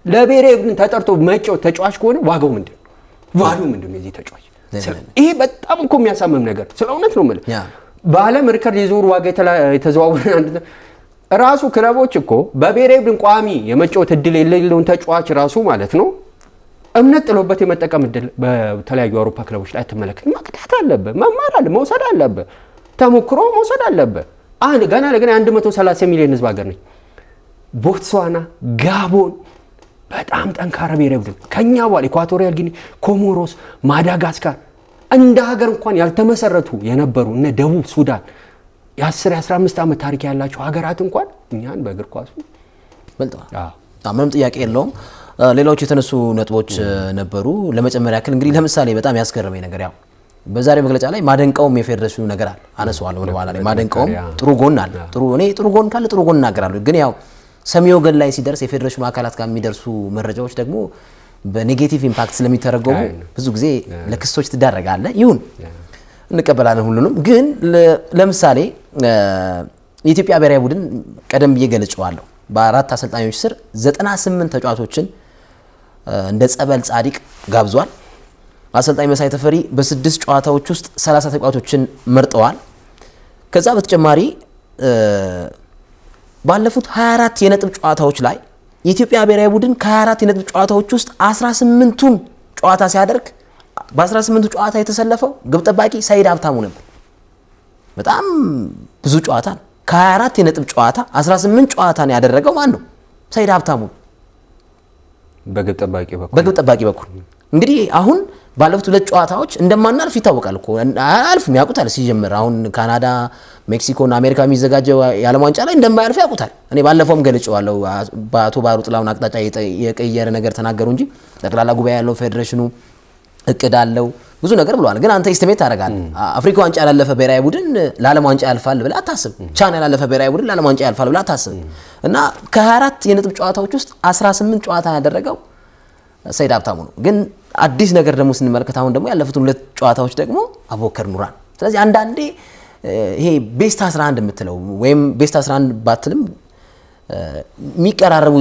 Speaker 2: ለብሔራዊ ቡድን ተጠርቶ መጫወት ተጫዋች ከሆነ ዋጋው ምንድነው? ቫልዩ ምንድነው የዚህ ተጫዋች? ይሄ በጣም እኮ የሚያሳምም ነገር ስለ እውነት ነው የምልህ። በዓለም ሪከርድ የዝውውር ዋጋ የተዘዋወረ አንድ ራሱ ክለቦች እኮ በብሔራዊ ቡድን ቋሚ የመጫወት እድል የሌለውን ተጫዋች ራሱ ማለት ነው እምነት ጥሎበት የመጠቀም እድል በተለያዩ አውሮፓ ክለቦች ላይ ተመለከተ። መቅዳት አለበት፣ መማር አለ፣ መውሰድ አለበት፣ ተሞክሮ መውሰድ አለበት። ገና ለገና 130 ሚሊዮን ህዝብ ሀገር ነች ቦትስዋና፣ ጋቦን በጣም ጠንካራ ብሔራዊ ቡድን ከኛ በኋላ ኢኳቶሪያል ጊኒ፣ ኮሞሮስ፣ ማዳጋስካር እንደ ሀገር እንኳን ያልተመሰረቱ የነበሩ እነ ደቡብ ሱዳን የ10-15 ዓመት ታሪክ ያላቸው ሀገራት እንኳን እኛን በእግር ኳሱ
Speaker 1: በልጠዋል። ምንም ጥያቄ የለውም። ሌሎች የተነሱ ነጥቦች ነበሩ። ለመጨመሪያ ያክል እንግዲህ ለምሳሌ በጣም ያስገረመኝ ነገር ያው በዛሬ መግለጫ ላይ ማደንቀውም የፌዴሬሽኑ ነገር አለ አነሳዋለሁ ወደ ኋላ ላይ ማደንቀውም ጥሩ ጎን አለ። ጥሩ ጎን ካለ ጥሩ ጎን እናገራለሁ። ግን ያው ሰሚ ወገን ላይ ሲደርስ የፌዴሬሽኑ አካላት ጋር የሚደርሱ መረጃዎች ደግሞ በኔጌቲቭ ኢምፓክት ስለሚተረጎሙ ብዙ ጊዜ ለክሶች ትዳረጋለህ። ይሁን እንቀበላለን ሁሉንም። ግን ለምሳሌ የኢትዮጵያ ብሔራዊ ቡድን ቀደም ብዬ ገልጬዋለሁ። በ4 አሰልጣኞች ስር 98 ተጫዋቾችን እንደ ጸበል ጻዲቅ ጋብዟል። አሰልጣኝ መሳይ ተፈሪ በ6 ጨዋታዎች ውስጥ 30 ተጫዋቾችን መርጠዋል። ከዛ በተጨማሪ ባለፉት 24 የነጥብ ጨዋታዎች ላይ የኢትዮጵያ ብሔራዊ ቡድን ከ24 የነጥብ ጨዋታዎች ውስጥ 18ቱን ጨዋታ ሲያደርግ በ18ቱ ጨዋታ የተሰለፈው ግብ ጠባቂ ሰይድ ሀብታሙ ነበር። በጣም ብዙ ጨዋታ ነው። ከ24 የነጥብ ጨዋታ 18 ጨዋታን ያደረገው ማን ነው? ሰይድ ሀብታሙ
Speaker 2: በግብ ጠባቂ በኩል።
Speaker 1: እንግዲህ አሁን ባለፉት 2 ጨዋታዎች እንደማናልፍ ይታወቃል እኮ አልፍም ያውቁታል። ሲጀምር አሁን ካናዳ፣ ሜክሲኮ እና አሜሪካ የሚዘጋጀው የዓለም ዋንጫ ላይ እንደማያልፍ ያውቁታል። እኔ ባለፈውም ገልጬዋለሁ። በአቶ ባህሩ ጥላሁን አቅጣጫ የቀየረ ነገር ተናገሩ እንጂ ጠቅላላ ጉባኤ ያለው ፌዴሬሽኑ እቅድ አለው ብዙ ነገር ብለዋል። ግን አንተ ኢስቲሜት ታደርጋለህ። አፍሪካ ዋንጫ ያላለፈ ብሔራዊ ቡድን ለዓለም ዋንጫ ያልፋል ብለህ አታስብ። ቻን ያላለፈ ብሔራዊ ቡድን ለዓለም ዋንጫ ያልፋል ብለህ አታስብ። እና ከ24 የነጥብ ጨዋታዎች ውስጥ 18 ጨዋታ ያደረገው ሰይድ ሀብታሙ ነው። ግን አዲስ ነገር ደግሞ ስንመለከት አሁን ደግሞ ያለፉትን 2 ጨዋታዎች ደግሞ አቡበከር ኑራን። ስለዚህ አንዳንዴ ይሄ ቤስት 11 የምትለው ወይም ቤስት 11 ባትልም የሚቀራረቡ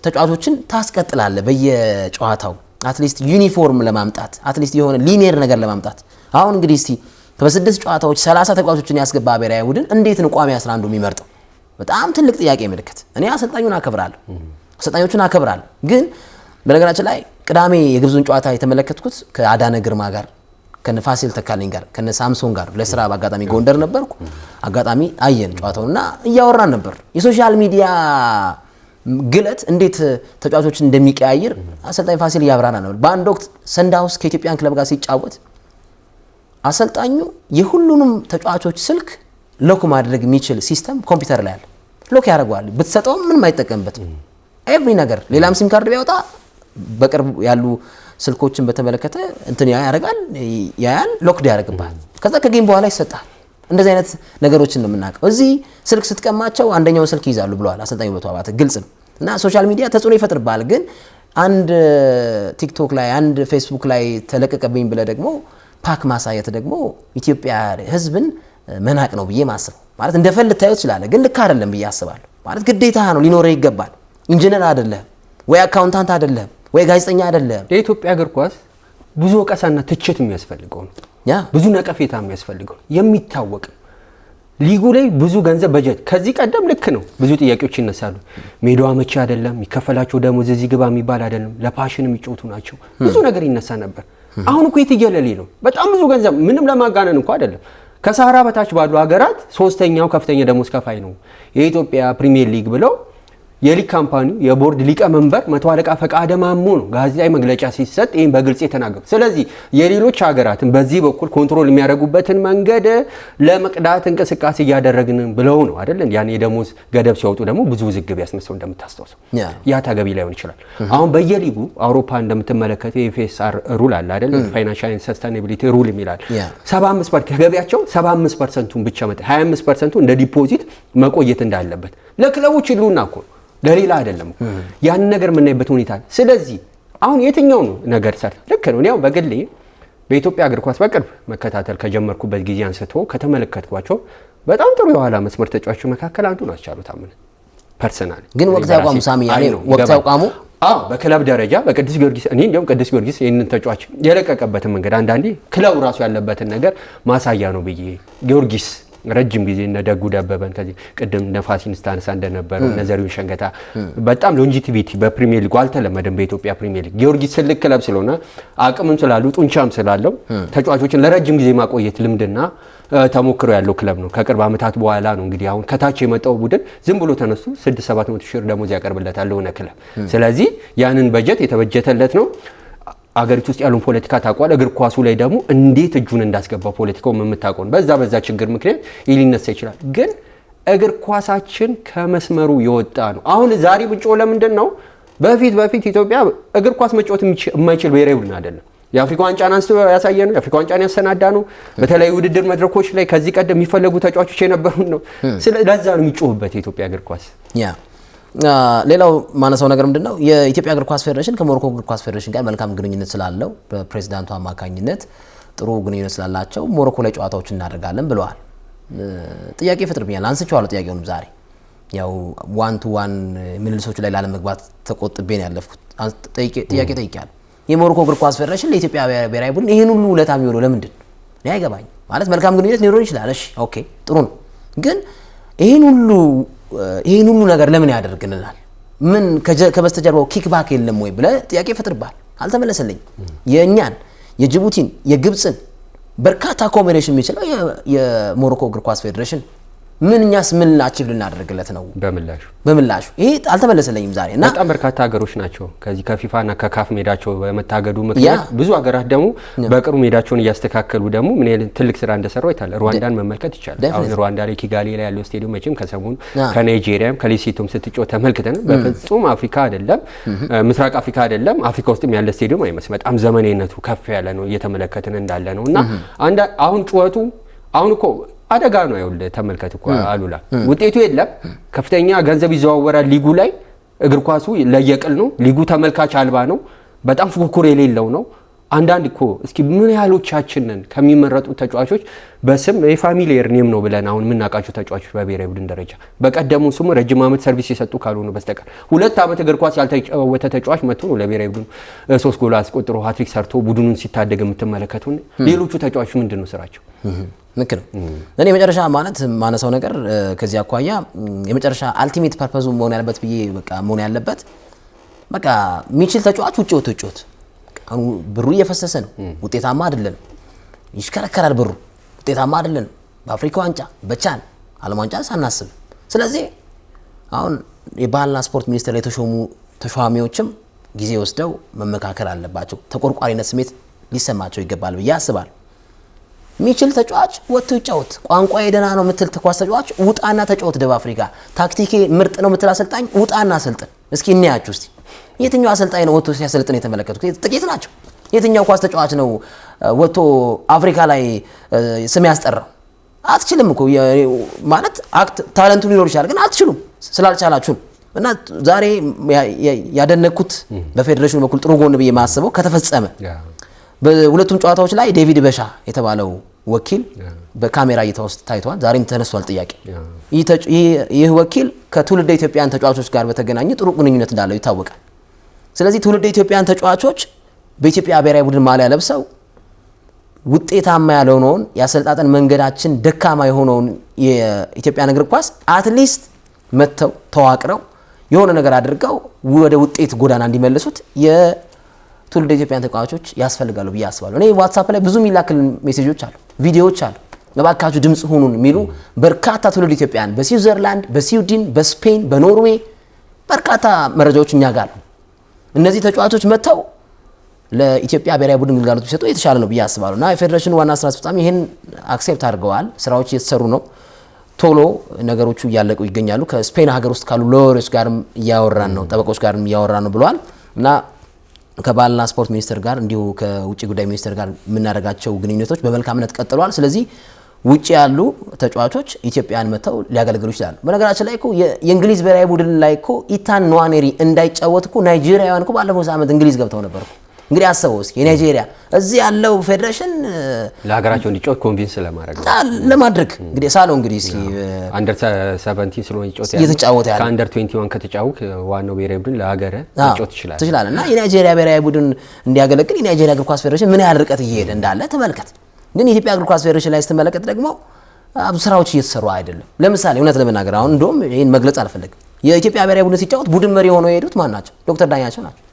Speaker 1: ተጫዋቾችን ታስቀጥላለህ በየጨዋታው አትሊስት ዩኒፎርም ለማምጣት አትሊስት የሆነ ሊኒየር ነገር ለማምጣት። አሁን እንግዲህ እስቲ በ6 ጨዋታዎች 30 ተጫዋቾችን ያስገባ ብሔራዊ ቡድን እንዴት ነው ቋሚ 11 የሚመርጠው? በጣም ትልቅ ጥያቄ ምልክት። እኔ አሰልጣኞቹን አከብራለሁ። ግን በነገራችን ላይ ቅዳሜ የግብዙን ጨዋታ የተመለከትኩት ከአዳነ ግርማ ጋር ከነ ፋሲል ተካልኝ ጋር ከነ ሳምሶን ጋር ለስራ በአጋጣሚ ጎንደር ነበርኩ። አጋጣሚ አየን ጨዋታውና እያወራን ነበር። የሶሻል ሚዲያ ግለት እንዴት ተጫዋቾችን እንደሚቀያየር አሰልጣኝ ፋሲል እያብራራ ነበር። በአንድ ወቅት ሰንዳውስ ከኢትዮጵያን ክለብ ጋር ሲጫወት አሰልጣኙ የሁሉንም ተጫዋቾች ስልክ ሎክ ማድረግ የሚችል ሲስተም ኮምፒውተር ላይ አለ። ሎክ ያደርገዋል። ብትሰጠውም ምንም አይጠቀምበትም። ኤቭሪ ነገር ሌላም ሲም ካርድ ቢያወጣ በቅርብ ያሉ ስልኮችን በተመለከተ እንትን ያያል፣ ሎክድ ያደርግብሃል። ከዛ ከጌም በኋላ ይሰጣል። እንደዚህ አይነት ነገሮችን ነው የምናውቀው። እዚህ ስልክ ስትቀማቸው አንደኛውን ስልክ ይይዛሉ ብለዋል አሰልጣኙ በቶ አባተ። ግልጽ ነው። እና ሶሻል ሚዲያ ተጽዕኖ ይፈጥርብሃል። ግን አንድ ቲክቶክ ላይ አንድ ፌስቡክ ላይ ተለቀቀብኝ ብለህ ደግሞ ፓክ ማሳየት ደግሞ ኢትዮጵያ ሕዝብን መናቅ ነው ብዬ ማስበው። ማለት እንደፈል ልታየው ትችላለህ፣ ግን ልክ አይደለም ብዬ አስባለሁ። ማለት ግዴታ ነው፣ ሊኖርህ ይገባል። ኢንጂነር አይደለህም ወይ አካውንታንት አይደለህም ወይ ጋዜጠኛ አይደለህም።
Speaker 2: የኢትዮጵያ እግር ኳስ ብዙ ወቀሳና ትችት የሚያስፈልገው ነው። ብዙ ነቀፌታ የሚያስፈልገው የሚታወቅ ሊጉ ላይ ብዙ ገንዘብ በጀት ከዚህ ቀደም ልክ ነው። ብዙ ጥያቄዎች ይነሳሉ። ሜዳው አመቺ አይደለም፣ የሚከፈላቸው ደሞዝ እዚህ ግባ የሚባል አይደለም፣ ለፓሽን የሚጫወቱ ናቸው። ብዙ ነገር ይነሳ ነበር። አሁን እኮ የትየለሌ ነው። በጣም ብዙ ገንዘብ ምንም ለማጋነን እንኳ አይደለም። ከሰሃራ በታች ባሉ ሀገራት 3ኛው ከፍተኛ ደሞዝ ከፋይ ነው የኢትዮጵያ ፕሪሚየር ሊግ ብለው የሊግ ካምፓኒ የቦርድ ሊቀመንበር 100 አለቃ ፈቃደ ማሞ ነው ጋዜጣዊ መግለጫ ሲሰጥ ይሄን በግልጽ የተናገሩ። ስለዚህ የሌሎች ሀገራትን በዚህ በኩል ኮንትሮል የሚያደርጉበትን መንገድ ለመቅዳት እንቅስቃሴ እያደረግን ብለው ነው አይደል? ያን የደሞዝ ገደብ ሲያወጡ ደግሞ ብዙ ውዝግብ ያስነሳው እንደምታስታውሰው ያ ተገቢ ላይሆን ይችላል። አሁን በየሊጉ አውሮፓ እንደምትመለከተው የኤፍኤስአር ሩል አለ አይደል? ፋይናንሻል ሰስቴናቢሊቲ ሩል የሚላል 75% ከገቢያቸው 75%ን ብቻ 25%ቱ እንደ ዲፖዚት መቆየት እንዳለበት ለክለቦች ይሉና እኮ ለሌላ አይደለም ያን ነገር የምናይበት ሁኔታ። ስለዚህ አሁን የትኛው ነው ነገር ሰርተ ልክ ነው። እኔው በግሌ በኢትዮጵያ እግር ኳስ በቅርብ መከታተል ከጀመርኩበት ጊዜ አንስቶ ከተመለከትኳቸው በጣም ጥሩ የኋላ መስመር ተጫዋቾች መካከል አንዱ ናቸው አሉ ታመነ ፐርሰናል።
Speaker 1: ግን ወቅት ያቋሙ ሳሚ ያኔ ወቅት ያቋሙ
Speaker 2: በክለብ ደረጃ በቅዱስ ጊዮርጊስ እኔ እንደውም ቅዱስ ጊዮርጊስ ይሄንን ተጫዋች የለቀቀበትን መንገድ አንዳንዴ ክለቡ ራሱ ያለበትን ነገር ማሳያ ነው ብዬ ጊዮርጊስ ረጅም ጊዜ እነ ደጉ ደበበን ከዚህ ቅድም ነፋሲን ስታነሳ እንደነበረው እነ ዘሪሁን ሸንገታ በጣም ሎንጂቲቪቲ በፕሪሚየር ሊግ አልተለመደም። በኢትዮጵያ ፕሪሚየር ሊግ ጊዮርጊስ ትልቅ ክለብ ስለሆነ አቅምም ስላሉ ጡንቻም ስላለው ተጫዋቾችን ለረጅም ጊዜ ማቆየት ልምድና ተሞክሮ ያለው ክለብ ነው። ከቅርብ ዓመታት በኋላ ነው እንግዲህ አሁን ከታች የመጣው ቡድን ዝም ብሎ ተነስቶ 6-700 ሺህ ደሞዝ ያቀርብለታል ለሆነ ክለብ። ስለዚህ ያንን በጀት የተበጀተለት ነው። አገሪቱ ውስጥ ያሉን ፖለቲካ ታቋል። እግር ኳሱ ላይ ደግሞ እንዴት እጁን እንዳስገባው ፖለቲካው የምታውቀው በዛ ችግር ምክንያት ሊነሳ ይችላል። ግን እግር ኳሳችን ከመስመሩ የወጣ ነው። አሁን ዛሬ ብጮ ለምንድን ነው? በፊት ኢትዮጵያ እግር ኳስ መጫወት የማይችል ብሔራዊ ቡድን አይደለም። የአፍሪካ ዋንጫን አንስቶ ያሳየ ነው። የአፍሪካ ዋንጫን ያሰናዳ ነው። በተለያዩ ውድድር መድረኮች ላይ ከዚህ ቀደም የሚፈለጉ ተጫዋቾች የነበሩ ነው። ለዛ ነው የሚጮህበት የኢትዮጵያ እግር ኳስ።
Speaker 1: ሌላው ማነሳው ነገር ምንድነው? የኢትዮጵያ እግር ኳስ ፌዴሬሽን ከሞሮኮ እግር ኳስ ፌዴሬሽን ጋር መልካም ግንኙነት ስላለው በፕሬዝዳንቱ አማካኝነት ጥሩ ግንኙነት ስላላቸው ሞሮኮ ላይ ጨዋታዎች እናደርጋለን ብለዋል። ጥያቄ ይፈጥርብኛል። አንስቼዋለሁ ጥያቄውንም ዛሬ ያው 1-1 ምልልሶቹ ላይ ላለመግባት ተቆጥቤ ነው ያለፍኩት። ጥያቄ ጠይቄያለሁ። የሞሮኮ እግር ኳስ ፌዴሬሽን ለኢትዮጵያ ብሔራዊ ቡድን ይሄን ሁሉ ውለታ የሚውለው ለምንድን ነው? እኔ አይገባኝም። ማለት መልካም ግንኙነት ሊኖር ይችላል። እሺ ኦኬ ጥሩ ነው። ግን ይሄን ሁሉ ነገር ለምን ያደርግልናል? ምን ከበስተጀርባው ኪክባክ የለም ወይ ብለህ ጥያቄ ይፈጥርብሃል። አልተመለሰልኝም። የእኛን የጅቡቲን የግብፅን በርካታ ኮምቢኔሽን የሚችለው የሞሮኮ እግር ኳስ ፌዴሬሽን እኛስ ምን አቺቭ ልናደርግለት ነው በምላሹ? ይሄ አልተመለሰልኝም ዛሬ እና
Speaker 2: በጣም በርካታ ሀገሮች ናቸው ከዚህ ከፊፋና ከካፍ ሜዳቸው በመታገዱ ምክንያት ብዙ ሀገራት ደግሞ በቅርቡ ሜዳቸውን እያስተካከሉ ደግሞ ምን ያህል ትልቅ ስራ እንደሰሩ አይታለ። ሩዋንዳን መመልከት ይቻላል። አሁን ሩዋንዳ ላይ ኪጋሊ ላይ ያለው ስቴዲየም መቼም ከሰሞኑ ከናይጄሪያም ከሌሶቶም ስትጫወት ተመልክተን በፍጹም አፍሪካ አይደለም ምስራቅ አፍሪካ አይደለም አፍሪካ ውስጥም ያለ ስቴዲየም አይመስልም። በጣም ዘመናዊነቱ ከፍ ያለ ነው እየተመለከትን እንዳለ ነው እና አሁን ጩኸቱ አሁን እኮ አደጋ ነው። ይኸውልህ ተመልከት እኮ አሉላ ውጤቱ የለም። ከፍተኛ ገንዘብ ይዘዋወራል ሊጉ ላይ። እግር ኳሱ ለየቅል ነው። ሊጉ ተመልካች አልባ ነው። በጣም ፉክክር የሌለው ነው። አንዳንድ እኮ እስኪ ምን ያህሎቻችንን ከሚመረጡ ተጫዋቾች በስም የፋሚሊየር ኔም ነው ብለን አሁን የምናውቃቸው ተጫዋቾች በብሔራዊ ቡድን ደረጃ በቀደሙ ስሙ ረጅም ዓመት ሰርቪስ የሰጡ ካልሆነ በስተቀር 2 ዓመት እግር ኳስ ያልተጫወተ ተጫዋች መጥቶ ነው ለብሔራዊ ቡድን 3 ጎል አስቆጥሮ ሃትሪክ ሰርቶ ቡድኑን ሲታደግ የምትመለከቱ። ሌሎቹ ተጫዋቾች ምንድን ነው ስራቸው?
Speaker 1: ልክ ነው። እኔ መጨረሻ ማለት ማነሳው ነገር ከዚህ አኳያ የመጨረሻ አልቲሜት ፐርፐዙ መሆን ያለበት ብዬ በቃ መሆን ያለበት በቃ የሚችል ተጫዋች ውጪ ወጥቶ ይጫወት። አሁን ብሩ እየፈሰሰ ነው። ውጤታማ አይደለም። ይሽከረከራል ብሩ። ውጤታማ አይደለም። በአፍሪካ ዋንጫ በቻን ዓለም ዋንጫ ሳናስብ። ስለዚህ አሁን የባህልና ስፖርት ሚኒስቴር ላይ የተሾሙ ተሿሚዎችም ጊዜ ወስደው መመካከር አለባቸው። ተቆርቋሪነት ስሜት ሊሰማቸው ይገባል ብዬ አስባለሁ። የሚችል ተጫዋች ወጥቶ ይጫወት። ቋንቋ የደና ነው የምትል ተኳስ ተጫዋች ውጣና ተጫወት። ደቡብ አፍሪካ ታክቲኬ ምርጥ ነው የምትል አሰልጣኝ ውጣና አሰልጥን። እስኪ እንያችሁ እስቲ የትኛው አሰልጣኝ ነው ወጥቶ ሲያሰልጥን የተመለከቱት? ጥቂት ናቸው። የትኛው ኳስ ተጫዋች ነው ወጥቶ አፍሪካ ላይ ስም ያስጠራው? አትችልም እኮ ማለት ታለንቱ ሊኖር ይችላል፣ ግን አትችሉም። ስላልቻላችሁ እና ዛሬ ያደነኩት በፌዴሬሽኑ በኩል ጥሩ ጎን ብዬ ማስበው ከተፈጸመ በሁለቱም ጨዋታዎች ላይ ዴቪድ በሻ የተባለው ወኪል በካሜራ እይታ ውስጥ ታይቷል። ዛሬም ተነስቷል ጥያቄ። ይህ ወኪል ከትውልደ ኢትዮጵያን ተጫዋቾች ጋር በተገናኘ ጥሩ ግንኙነት እንዳለው ይታወቃል። ስለዚህ ትውልደ ኢትዮጵያን ተጫዋቾች በኢትዮጵያ ብሔራዊ ቡድን ማሊያ ለብሰው ውጤታማ ያልሆነውን የአሰልጣጠን መንገዳችን ደካማ የሆነውን የኢትዮጵያን እግር ኳስ አትሊስት መተው ተዋቅረው የሆነ ነገር አድርገው ወደ ውጤት ጎዳና እንዲመልሱት የትውልደ ኢትዮጵያን ተጫዋቾች ያስፈልጋሉ ብዬ አስባለሁ። እኔ ዋትስአፕ ላይ ብዙ የሚላክልን ሜሴጆች አሉ፣ ቪዲዮዎች አሉ። ለባካችሁ ድምጽ ሁኑን የሚሉ በርካታ ትውልደ ኢትዮጵያን በስዊዘርላንድ፣ በስዊድን፣ በስፔን፣ በኖርዌይ በርካታ መረጃዎች እኛ ጋር አሉ። እነዚህ ተጫዋቾች መተው ለኢትዮጵያ ብሔራዊ ቡድን ግልጋሎት ቢሰጡ የተሻለ ነው ብዬ አስባለሁ እና የፌዴሬሽኑ ዋና ስራ አስፈጻሚ ይሄን አክሴፕት አድርገዋል። ስራዎች እየተሰሩ ነው። ቶሎ ነገሮቹ እያለቁ ይገኛሉ። ከስፔን ሀገር ውስጥ ካሉ ሎየሮች ጋርም እያወራን ነው፣ ጠበቆች ጋርም እያወራን ነው ብለዋል እና ከባህልና ስፖርት ሚኒስቴር ጋር እንዲሁ ከውጭ ጉዳይ ሚኒስቴር ጋር የምናደርጋቸው ግንኙነቶች በመልካምነት ቀጥለዋል። ስለዚህ ውጭ ያሉ ተጫዋቾች ኢትዮጵያን መተው ሊያገለግሉ ይችላሉ። በነገራችን ላይ እኮ የእንግሊዝ ብሔራዊ ቡድን ላይ እኮ ኢታን ንዋኔሪ እንዳይጫወት እኮ ናይጄሪያውያን እኮ ባለፈው ሳምንት እንግሊዝ ገብተው ነበር። እንግዲህ አስበው እስኪ የናይጄሪያ እዚህ ያለው ፌዴሬሽን
Speaker 2: ለሀገራቸው እንዲጫወት ኮንቪንስ
Speaker 1: ለማድረግ እንግዲህ ሳለው እንግዲህ እስኪ
Speaker 2: አንደር 17 ስለሆነ
Speaker 1: እየተጫወተ ያለ
Speaker 2: ከአንደር 21 ከተጫወተ ዋናው ብሔራዊ ቡድን ለሀገር ሊጫወት ይችላል እና የናይጄሪያ ብሔራዊ ቡድን እንዲያገለግል የናይጄሪያ እግር ኳስ ፌዴሬሽን ምን ያህል ርቀት እየሄደ እንዳለ ተመልከት። ግን የኢትዮጵያ እግር ኳስ ፌዴሬሽን ላይ ስትመለከት ደግሞ ብዙ ስራዎች እየተሰሩ አይደለም። ለምሳሌ እውነት ለመናገር አሁን እንደውም ይሄን መግለጽ አልፈልግም። የኢትዮጵያ ብሔራዊ ቡድን ሲጫወት ቡድን መሪ ሆነው የሄዱት ማን ናቸው? ዶክተር ዳኛቸው ናቸው።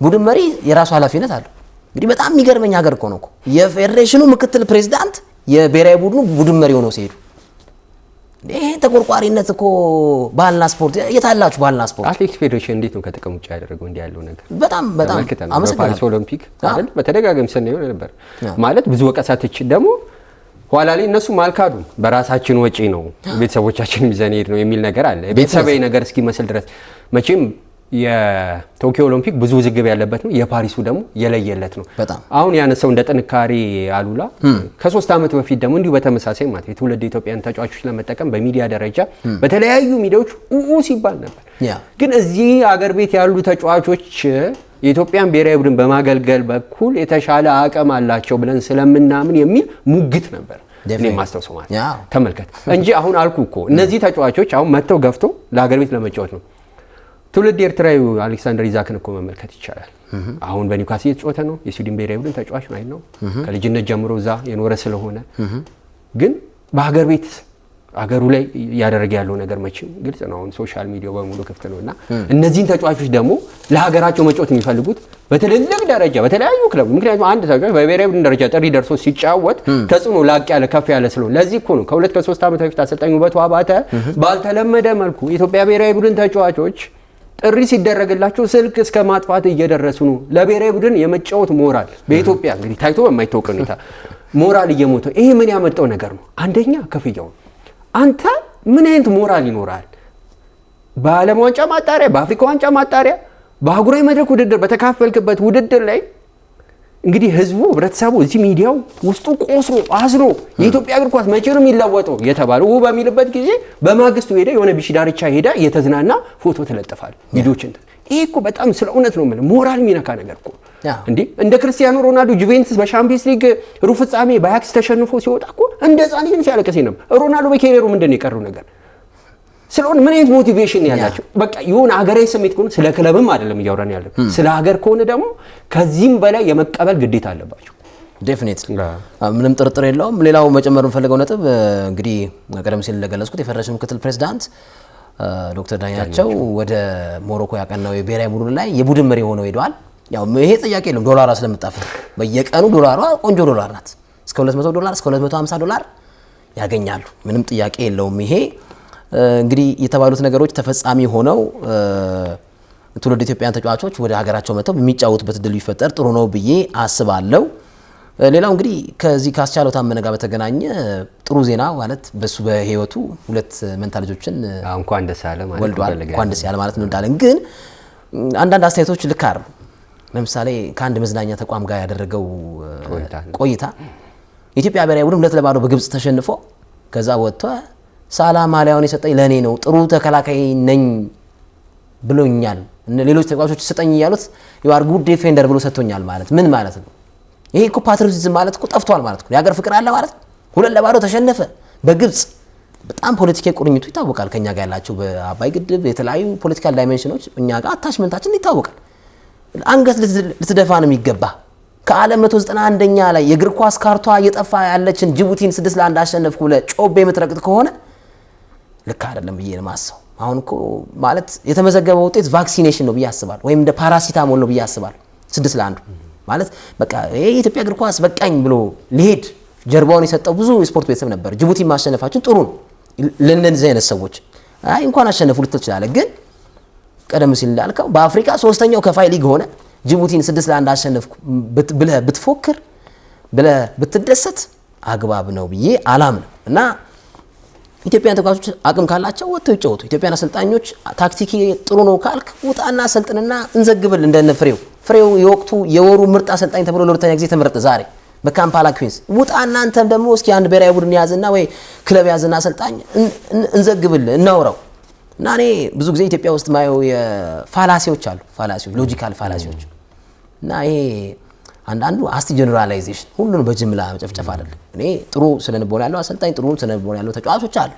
Speaker 2: ቡድን መሪ የራሱ ኃላፊነት አለው። እንግዲህ በጣም የሚገርመኝ ሀገር እኮ ነው እኮ የፌዴሬሽኑ ምክትል ፕሬዝዳንት የብሔራዊ ቡድኑ ቡድን መሪ ሆነው ሲሄዱ ይሄ ተቆርቋሪነት እኮ ባህልና ስፖርት የታላችሁ ባህልና ስፖርት አትሌቲክስ ፌዴሬሽን እንዴት ነው ከጥቅም ውጭ ያደረገው እንዲህ ያለው ነገር?
Speaker 1: በጣም አመሰግናለሁ።
Speaker 2: ፓሪስ ኦሎምፒክ አይደል በተደጋጋሚ ስናየው ነበር ማለት ብዙ ወቀሳቶች ደግሞ ኋላ ላይ እነሱ ማልካዱም በራሳችን ወጪ ነው ቤተሰቦቻችን ይዘን ሄድ ነው የሚል ነገር አለ። ቤተሰባዊ ነገር እስኪመስል ድረስ መቼም የቶኪዮ ኦሎምፒክ ብዙ ውዝግብ ያለበት ነው። የፓሪሱ ደግሞ የለየለት ነው። አሁን ያነሳው እንደ ጥንካሬ አሉላ ከ3 ዓመት በፊት ደግሞ እንዲሁ በተመሳሳይ ማለት የትውልድ ኢትዮጵያን ተጫዋቾች ለመጠቀም በሚዲያ ደረጃ በተለያዩ ሚዲያዎች ሲባል ነበር። ግን እዚህ አገር ቤት ያሉ ተጫዋቾች የኢትዮጵያን ብሔራዊ ቡድን በማገልገል በኩል የተሻለ አቅም አላቸው ብለን ስለምናምን የሚል ሙግት ነበር። እኔ ማስተውሰው ማለት ተመልከት እንጂ አሁን አልኩ እኮ እነዚህ ተጫዋቾች አሁን መጥተው ገፍቶ ለሀገር ቤት ለመጫወት ነው። ትውልድ ኤርትራዊው አሌክሳንደር ኢዛክን እኮ መመልከት ይቻላል። አሁን በኒውካስል የተጫወተ ነው። የስዊድን ብሔራዊ ቡድን ተጫዋች ነው። ከልጅነት ጀምሮ እዛ የኖረ ስለሆነ ግን በሀገር ቤት አገሩ ላይ ያደረገ ያለው ነገር መቼም ግልጽ ነው። አሁን ሶሻል ሚዲያው በሙሉ ክፍት ነውና እነዚህን ተጫዋቾች ደግሞ ለሀገራቸው መጫወት የሚፈልጉት በትልልቅ ደረጃ በተለያዩ ክለብ ምክንያቱም አንድ ተጫዋች በብሔራዊ ቡድን ደረጃ ጥሪ ደርሶ ሲጫወት ተጽዕኖ ላቅ ያለ ከፍ ያለ ስለሆነ ለዚህ እኮ ነው ከ2 ከ3 ዓመት በፊት አሰልጣኝ ውበቱ አባተ ባልተለመደ መልኩ የኢትዮጵያ ብሔራዊ ቡድን ተጫዋቾች ጥሪ ሲደረግላቸው ስልክ እስከ ማጥፋት እየደረሱ ነው። ለብሔራዊ ቡድን የመጫወት ሞራል በኢትዮጵያ እንግዲህ ታይቶ በማይታወቅ ሁኔታ ሞራል እየሞተ ይሄ ምን ያመጣው ነገር ነው? አንደኛ ክፍያው አንተ ምን አይነት ሞራል ይኖራል? በዓለም ዋንጫ ማጣሪያ፣ በአፍሪካ ዋንጫ ማጣሪያ፣ በአህጉራዊ መድረክ ውድድር በተካፈልክበት ውድድር ላይ እንግዲህ ህዝቡ ህብረተሰቡ እዚህ ሚዲያው ውስጡ ቆስሮ አዝኖ የኢትዮጵያ እግር ኳስ መቼ ነው የሚለወጠው የተባለው በሚልበት ጊዜ በማግስቱ ሄደ የሆነ ቢሽ ዳርቻ ሄዳ እየተዝናና ፎቶ ተለጥፋል ቪዲዮችን። ይሄ እኮ በጣም ስለ እውነት ነው ማለት ሞራል የሚነካ ነገር እኮ እንዴ! እንደ ክርስቲያኖ ሮናልዶ ጁቬንቱስ በሻምፒየንስ ሊግ ሩብ ፍጻሜ በአያክስ ተሸንፎ ሲወጣ እኮ እንደ ህፃን ልጅ ሲያለቅስ ነበር። ሮናልዶ በኬሪየሩ ምንድነው የቀረው ነገር? ስለሆነ ምን አይነት ሞቲቬሽን ያላቸው በቃ የሆነ ሀገራዊ ስሜት ከሆነ ስለ ክለብም አይደለም እያወራን ያለው ስለ ሀገር ከሆነ ደግሞ ከዚህም በላይ የመቀበል ግዴታ አለባቸው።
Speaker 1: ዴፊኒትሊ ምንም ጥርጥር የለውም። ሌላው መጨመር የምፈልገው ነጥብ እንግዲህ ቀደም ሲል እንደገለጽኩት የፌዴሬሽን ምክትል ፕሬዝዳንት ዶክተር ዳኛቸው ወደ ሞሮኮ ያቀናው የብሔራዊ ቡድን ላይ የቡድን መሪ ሆነው ሄደዋል። ያው ይሄ ጥያቄ የለም ዶላሯ ስለምጣፍጥ በየቀኑ ዶላሯ ቆንጆ ዶላር ናት። እስከ $200 እስከ $250 ያገኛሉ። ምንም ጥያቄ የለውም። ይሄ እንግዲህ የተባሉት ነገሮች ተፈጻሚ ሆነው ትውልድ ኢትዮጵያውያን ተጫዋቾች ወደ ሀገራቸው መጥተው የሚጫወቱበት እድል ቢፈጠር ጥሩ ነው ብዬ አስባለሁ። ሌላው እንግዲህ ከዚህ ካስቻለው ታመነ ጋር በተገናኘ ጥሩ ዜና ማለት በሱ በህይወቱ 2 መንታ ልጆችን
Speaker 2: እንኳን ደስ ያለ ማለት
Speaker 1: ወልዷል። እንኳን ደስ ያለ ማለት እንወዳለን። ግን አንዳንድ አስተያየቶች ልክ አይደሉም። ለምሳሌ ከአንድ መዝናኛ ተቋም ጋር ያደረገው ቆይታ የኢትዮጵያ ብሔራዊ ቡድን 2-0 በግብጽ ተሸንፎ ከዛ ወጥቶ ሳላ ማሊያውን የሰጠኝ ለኔ ነው ጥሩ ተከላካይ ነኝ ብሎኛል፣ ሌሎች ተጫዋቾች ሰጠኝ ያሉት you are good defender ብሎ ሰጥቶኛል ማለት ምን ማለት ነው? ይሄ እኮ ፓትሪዮቲዝም ማለት እኮ ጠፍቷል ማለት ነው። የሀገር ፍቅር አለ ማለት 2-0 ተሸነፈ በግብጽ። በጣም ፖለቲካዊ ቁርኝቱ ይታወቃል ከኛ ጋር ያላቸው በአባይ ግድብ የተለያዩ ፖለቲካል ዳይሜንሽኖች እኛ ጋር አታችመንታችን ይታወቃል። አንገት ልትደፋ ነው የሚገባ። ከዓለም 191ኛ ላይ የእግር ኳስ ካርቷ እየጠፋ ያለችን ጅቡቲን 6-1 አሸነፍኩ ብለህ ጮቤ የምትረግጥ ከሆነ ልክ አይደለም ብዬ ነው የማስበው። አሁን እኮ ማለት የተመዘገበው ውጤት ቫክሲኔሽን ነው ብዬ አስባለሁ፣ ወይም እንደ ፓራሲታሞል ነው ብዬ አስባለሁ። 6-1 ማለት በቃ ይሄ የኢትዮጵያ እግር ኳስ በቃኝ ብሎ ሊሄድ ጀርባውን የሰጠው ብዙ የስፖርት ቤተሰብ ነበር። ጅቡቲ ማሸነፋችን ጥሩ ነው ለነዚህ አይነት ሰዎች አይ እንኳን አሸነፉ ልትል ትችላለህ። ግን ቀደም ሲል እንዳልከው በአፍሪካ 3ኛው ከፋይ ሊግ ሆነ ጅቡቲን 6-1 አሸነፍኩ ብለህ ብትፎክር ብለህ ብትደሰት አግባብ ነው ብዬ አላምንም። እና ኢትዮጵያን ተጫዋቾች አቅም ካላቸው ወጥተው ይጫወቱ። ኢትዮጵያን አሰልጣኞች ታክቲክ ጥሩ ነው ካልክ ውጣና አሰልጥንና እንዘግብል። እንደነ ፍሬው የወቅቱ የወሩ ምርጥ አሰልጣኝ ተብሎ ለሁለተኛ ጊዜ ተመረጠ ዛሬ በካምፓላ ኩዊንስ። ውጣና አንተም ደግሞ እስኪ አንድ ብሔራዊ ቡድን ያዝና ወይ ክለብ ያዝና አሰልጣኝ እንዘግብል እናውራው። እና እኔ ብዙ ጊዜ ኢትዮጵያ ውስጥ ማየው የፋላሲዎች አሉ፣ ፋላሲዎች ሎጂካል ፋላሲዎች። እና ይሄ አንዳንዱ አስቲ ጀነራላይዜሽን ሁሉን በጅምላ መጨፍጨፍ አይደለም። እኔ ጥሩ ስለንቦና ያለው አሰልጣኝ ጥሩ ስለንቦና ያለው ተጫዋቾች አሉ።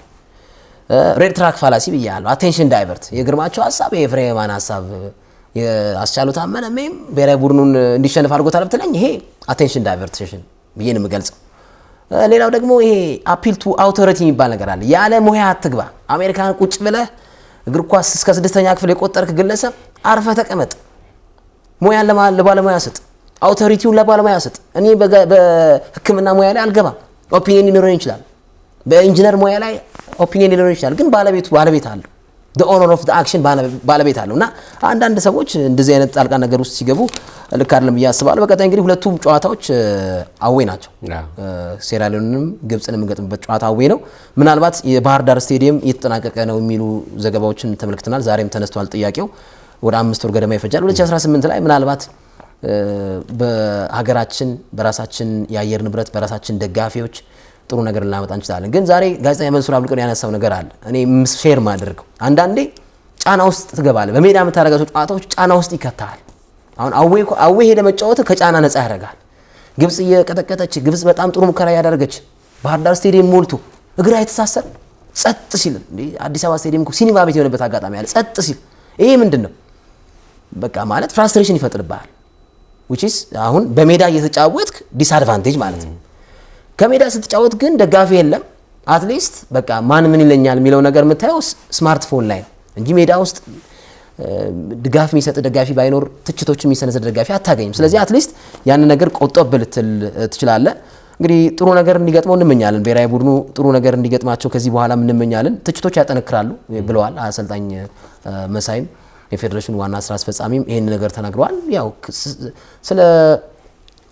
Speaker 1: ሬድ ትራክ ፋላሲ ብያለሁ። አቴንሽን ዳይቨርት የግርማቸው ሀሳብ የፍሬማን ሀሳብ የአስቻሉት ታመነ ሜም ብሔራዊ ቡድኑን እንዲሸነፍ አድርጎታል ብትለኝ ይሄ አቴንሽን ዳይቨርቴሽን ብዬ ነው የምገልጸው። ሌላው ደግሞ ይሄ አፒል ቱ አውቶሪቲ የሚባል ነገር አለ። ያለ ሙያ አትግባ። አሜሪካን ቁጭ ብለህ እግር ኳስ እስከ 6ኛ ክፍል የቆጠርክ ግለሰብ አርፈ ተቀመጥ። ሙያን ለባለሙያ ስጥ፣ አውቶሪቲውን ለባለሙያ ስጥ። እኔ በሕክምና ሙያ ላይ አልገባም። ኦፒኒየን ሊኖረኝ ይችላል። በኢንጂነር ሙያ ላይ ኦፒኒየን ሊኖረኝ ይችላል። ግን ባለቤት አለው። the owner of the action ባለቤት አለው። እና አንዳንድ ሰዎች እንደዚህ አይነት ጣልቃ ነገር ውስጥ ሲገቡ ልክ አይደለም ብዬ አስባለሁ። በቀጣይ እንግዲህ ሁለቱም ጨዋታዎች አዌ ናቸው። ሴራሊዮንንም ግብጽንም እንገጥምበት ጨዋታ አዌ ነው። ምናልባት የባህር ዳር ስቴዲየም እየተጠናቀቀ ነው የሚሉ ዘገባዎችን ተመልክተናል። ዛሬም ተነስቷል ጥያቄው። ወደ 5 ወር ገደማ ይፈጃል። 2018 ላይ ምናልባት በሀገራችን በራሳችን የአየር ንብረት በራሳችን ደጋፊዎች ጥሩ ነገር ልናመጣ እንችላለን። ግን ዛሬ ጋዜጠኛ መንሱር አብልቆን ያነሳው ነገር አለ። እኔ ሼር ማድረግ አንዳንዴ ጫና ውስጥ ትገባለህ። በሜዳ የምታደርጋቸው ጨዋታዎች ጫና ውስጥ ይከታል። አሁን አዌ ሄደ መጫወት ከጫና ነፃ ያደርጋል። ግብጽ እየቀጠቀጠች ግብጽ በጣም ጥሩ ሙከራ ያደረገች ባህር ዳር ስቴዲየም ሞልቶ እግር አይተሳሰር ጸጥ ሲል እንዴ አዲስ አበባ ስቴዲየም እኮ ሲኒማ ቤት የሆነበት አጋጣሚ አለ። ጸጥ ሲል ይሄ ምንድነው በቃ ማለት ፍራስትሬሽን ይፈጥርብሃል። which is አሁን በሜዳ እየተጫወትክ ዲስአድቫንቴጅ ማለት ነው። ከሜዳ ስትጫወት ግን ደጋፊ የለም። አትሊስት በቃ ማን ምን ይለኛል የሚለው ነገር የምታየው ስማርትፎን ላይ እንጂ ሜዳ ውስጥ ድጋፍ የሚሰጥ ደጋፊ ባይኖር ትችቶች የሚሰነዘር ደጋፊ አታገኝም። ስለዚህ አትሊስት ያን ነገር ቆጠብ ልትል ትችላለህ። እንግዲህ ጥሩ ነገር እንዲገጥመው እንመኛለን። ብሔራዊ ቡድኑ ጥሩ ነገር እንዲገጥማቸው ከዚህ በኋላ እንመኛለን። ትችቶች ያጠነክራሉ ብለዋል አሰልጣኝ መሳይም የፌዴሬሽኑ ዋና ስራ አስፈጻሚም ይሄን ነገር ተናግረዋል። ያው ስለ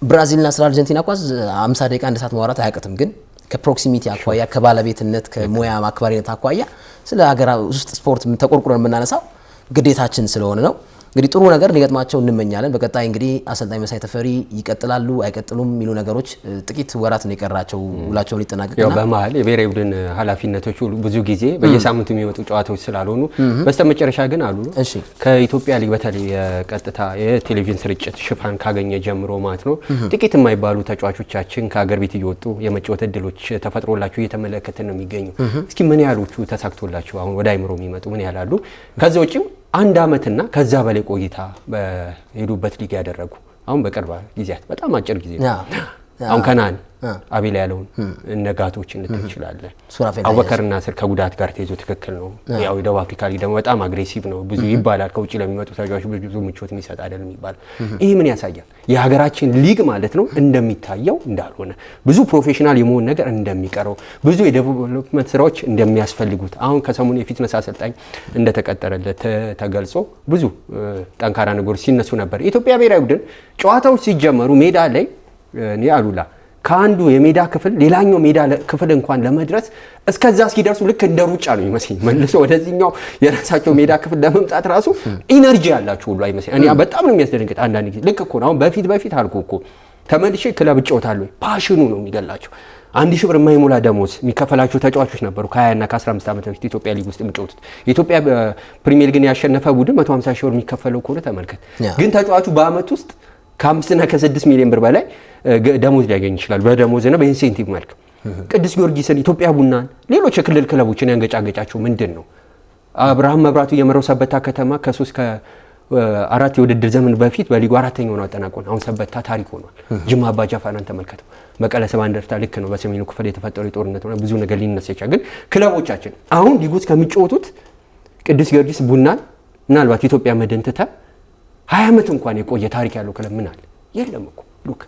Speaker 1: ብራዚልና ስለ አርጀንቲና ኳስ 50 ደቂቃ አንድ ሰዓት ማውራት አያቅትም። ግን ከፕሮክሲሚቲ አኳያ ከባለቤትነት ከሙያ ማክባሪነት አኳያ ስለ ሀገራ ውስጥ ስፖርት ተቆርቁረን የምናነሳው ግዴታችን ስለሆነ ነው። እንግዲህ ጥሩ ነገር ሊገጥማቸው እንመኛለን። በቀጣይ እንግዲህ አሰልጣኝ መሳይ ተፈሪ ይቀጥላሉ አይቀጥሉም የሚሉ ነገሮች ጥቂት ወራት ነው የቀራቸው ውላቸውን ሊጠናቀቅና
Speaker 2: ያው በመሀል የብሔራዊ ቡድን ኃላፊነቶች ብዙ ጊዜ በየሳምንቱ የሚወጡ ጨዋታዎች ስላልሆኑ በስተመጨረሻ ግን አሉ ከኢትዮጵያ ሊግ በተለይ የቀጥታ የቴሌቪዥን ስርጭት ሽፋን ካገኘ ጀምሮ ማለት ነው ጥቂት የማይባሉ ተጫዋቾቻችን ከሀገር ቤት እየወጡ የመጫወት እድሎች ተፈጥሮላቸው እየተመለከትን ነው የሚገኙ። እስኪ ምን ያህሎቹ ተሳክቶላቸው አሁን ወደ አይምሮ የሚመጡ ምን ያህላሉ? ከዛ ውጪ አንድ አመትና ከዛ በላይ ቆይታ በሄዱበት ሊግ ያደረጉ አሁን በቅርብ ጊዜያት በጣም አጭር ጊዜ አሁን ከናን አቤል ያለውን ነጋቶች እንትችላለን አወከርና ስር ከጉዳት ጋር ተይዞ ትክክል ነው። ያው የደቡብ አፍሪካ ሊግ ደግሞ በጣም አግሬሲቭ ነው ብዙ ይባላል። ከውጪ ለሚመጡ ተጫዋቾች ብዙ ምቾት የሚሰጥ አይደለም ይባላል። ይሄ ምን ያሳያል? የሀገራችን ሊግ ማለት ነው እንደሚታየው እንዳልሆነ ብዙ ፕሮፌሽናል የመሆን ነገር እንደሚቀረው ብዙ የዴቨሎፕመንት ስራዎች እንደሚያስፈልጉት አሁን ከሰሞኑ የፊትነስ አሰልጣኝ እንደተቀጠረለት ተገልጾ ብዙ ጠንካራ ነገሮች ሲነሱ ነበር። የኢትዮጵያ ብሔራዊ ቡድን ጨዋታዎች ሲጀመሩ ሜዳ ላይ እኔ አሉላ ከአንዱ የሜዳ ክፍል ሌላኛው ሜዳ ክፍል እንኳን ለመድረስ እስከዛ እስኪደርሱ ልክ እንደ ሩጫ ነው ይመስል መልሶ ወደዚህኛው የራሳቸው ሜዳ ክፍል ለመምጣት ራሱ ኢነርጂ ያላችሁ ሁሉ አይመስል። እኔ በጣም ነው የሚያስደንቅጥ አንዳንድ ጊዜ ልክ እኮ ነው። አሁን በፊት አልኩ እኮ ተመልሼ ክለብ እጫወታለሁ ፓሽኑ ነው የሚገላቸው። 1000 ብር የማይሞላ ደሞዝ የሚከፈላቸው ተጫዋቾች ነበሩ ከ20 እና ከ15 ዓመት በፊት ኢትዮጵያ ሊግ ውስጥ የሚጫወቱት። የኢትዮጵያ ፕሪሚየር ሊግን ያሸነፈ ቡድን 150 ሺህ ብር የሚከፈለው ከሆነ ተመልከት። ግን ተጫዋቹ በአመት ውስጥ ከ5 እና ከ6 ሚሊዮን ብር በላይ ደሞዝ ሊያገኝ ይችላል በደሞዝና በኢንሴንቲቭ መልክ። ቅዱስ ጊዮርጊስን፣ ኢትዮጵያ ቡናን፣ ሌሎች የክልል ክለቦችን ያንገጫገጫቸው ምንድነው? አብርሃም መብራቱ የመራው ሰበታ ከተማ ከ3 ከ4 የውድድር ዘመን በፊት በሊጉ አራተኛው ነው አጠናቆን። አሁን ሰበታ ታሪክ ሆኗል። ጅማ አባ ጃፋርን ተመልከተው። መቀለ ሰባ እንደርታ ልክ ነው በሰሜኑ ክፍል የተፈጠረው ጦርነት ነው ብዙ ነገር ሊነሳ ይችላል። ግን ክለቦቻችን አሁን ሊጉ ውስጥ ከሚጫወቱት ቅዱስ ጊዮርጊስ ቡናን ምናልባት ኢትዮጵያ መድን ትተ 20 ዓመት እንኳን የቆየ ታሪክ ያለው ክለብ ምን አለ? የለም እኮ ሉክ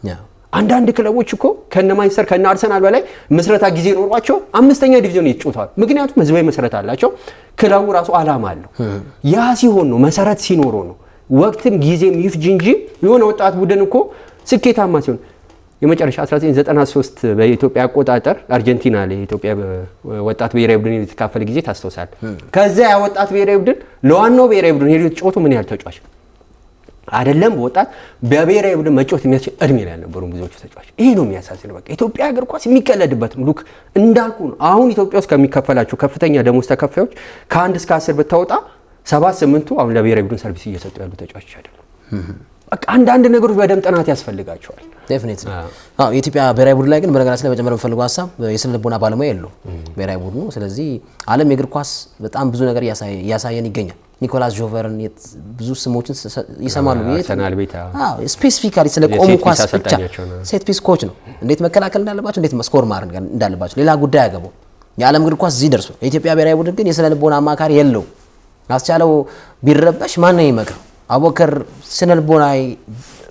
Speaker 2: አንዳንድ ክለቦች እኮ ከነ ማንቸስተር ከነ አርሰናል በላይ መስረታ ጊዜ ኖሯቸው 5ኛ ዲቪዥን ይጫወታሉ። ምክንያቱም ህዝባዊ መሰረት አላቸው። ክለቡ ራሱ አላማ አለው። ያ ሲሆን ነው መሰረት ሲኖረው ነው ወቅትም ጊዜም ይፍጅ እንጂ የሆነ ወጣት ቡድን እኮ ስኬታማ ሲሆን የመጨረሻ 1993 በኢትዮጵያ አቆጣጠር አርጀንቲና ላይ ኢትዮጵያ ወጣት ብሔራዊ ቡድን የተካፈለ ጊዜ ታስተውሳል። ከዛ ያ ወጣት ብሔራዊ ቡድን ለዋናው ብሔራዊ ቡድን ሄዶ ተጫውቶ ምን ያህል ተጫዋች አይደለም በወጣት በብሔራዊ ቡድን መጫወት የሚያስችል እድሜ ላይ ነበሩ ብዙዎቹ ተጫዋቾች። ይሄ ነው የሚያሳዝነው። በቃ ኢትዮጵያ እግር ኳስ የሚቀለድበት ሉክ እንዳልኩ ነው። አሁን ኢትዮጵያ ውስጥ ከሚከፈላቸው ከፍተኛ ደሞዝ ተከፋዮች ከ1 እስከ 10 ብታወጣ 7-8ቱ አሁን ለብሔራዊ ቡድን ሰርቪስ እየሰጡ ያሉ ተጫዋቾች አይደሉም። በቃ አንዳንድ ነገሮች በደንብ ጥናት ያስፈልጋቸዋል።
Speaker 1: ዴፊኒትሊ የኢትዮጵያ ብሔራዊ ቡድን ላይ ግን በነገራችን ላይ መጀመሪያ የምፈልገው ሀሳብ የስነ ልቦና ባለሙያ የለውም ብሔራዊ ቡድኑ። ስለዚህ ዓለም የእግር ኳስ በጣም ብዙ ነገር እያሳየን ይገኛል። ኒኮላስ ጆቨርን ብዙ ስሞችን ይሰማሉ።
Speaker 2: አርሰናል ቤት
Speaker 1: ስፔሲፊካሊ ስለ ቆሙ ኳስ ብቻ ሴት ፒስ ኮች ነው። እንዴት መከላከል እንዳለባቸው፣ እንዴት ስኮር ማድረግ እንዳለባቸው ሌላ ጉዳይ ያገባው። የዓለም እግር ኳስ እዚህ ደርሶ የኢትዮጵያ ብሔራዊ ቡድን ግን የስነ ልቦና አማካሪ የለው። አስቻለው ቢረበሽ ማን ነው የሚመክረው? አቦከር ስነ ልቦና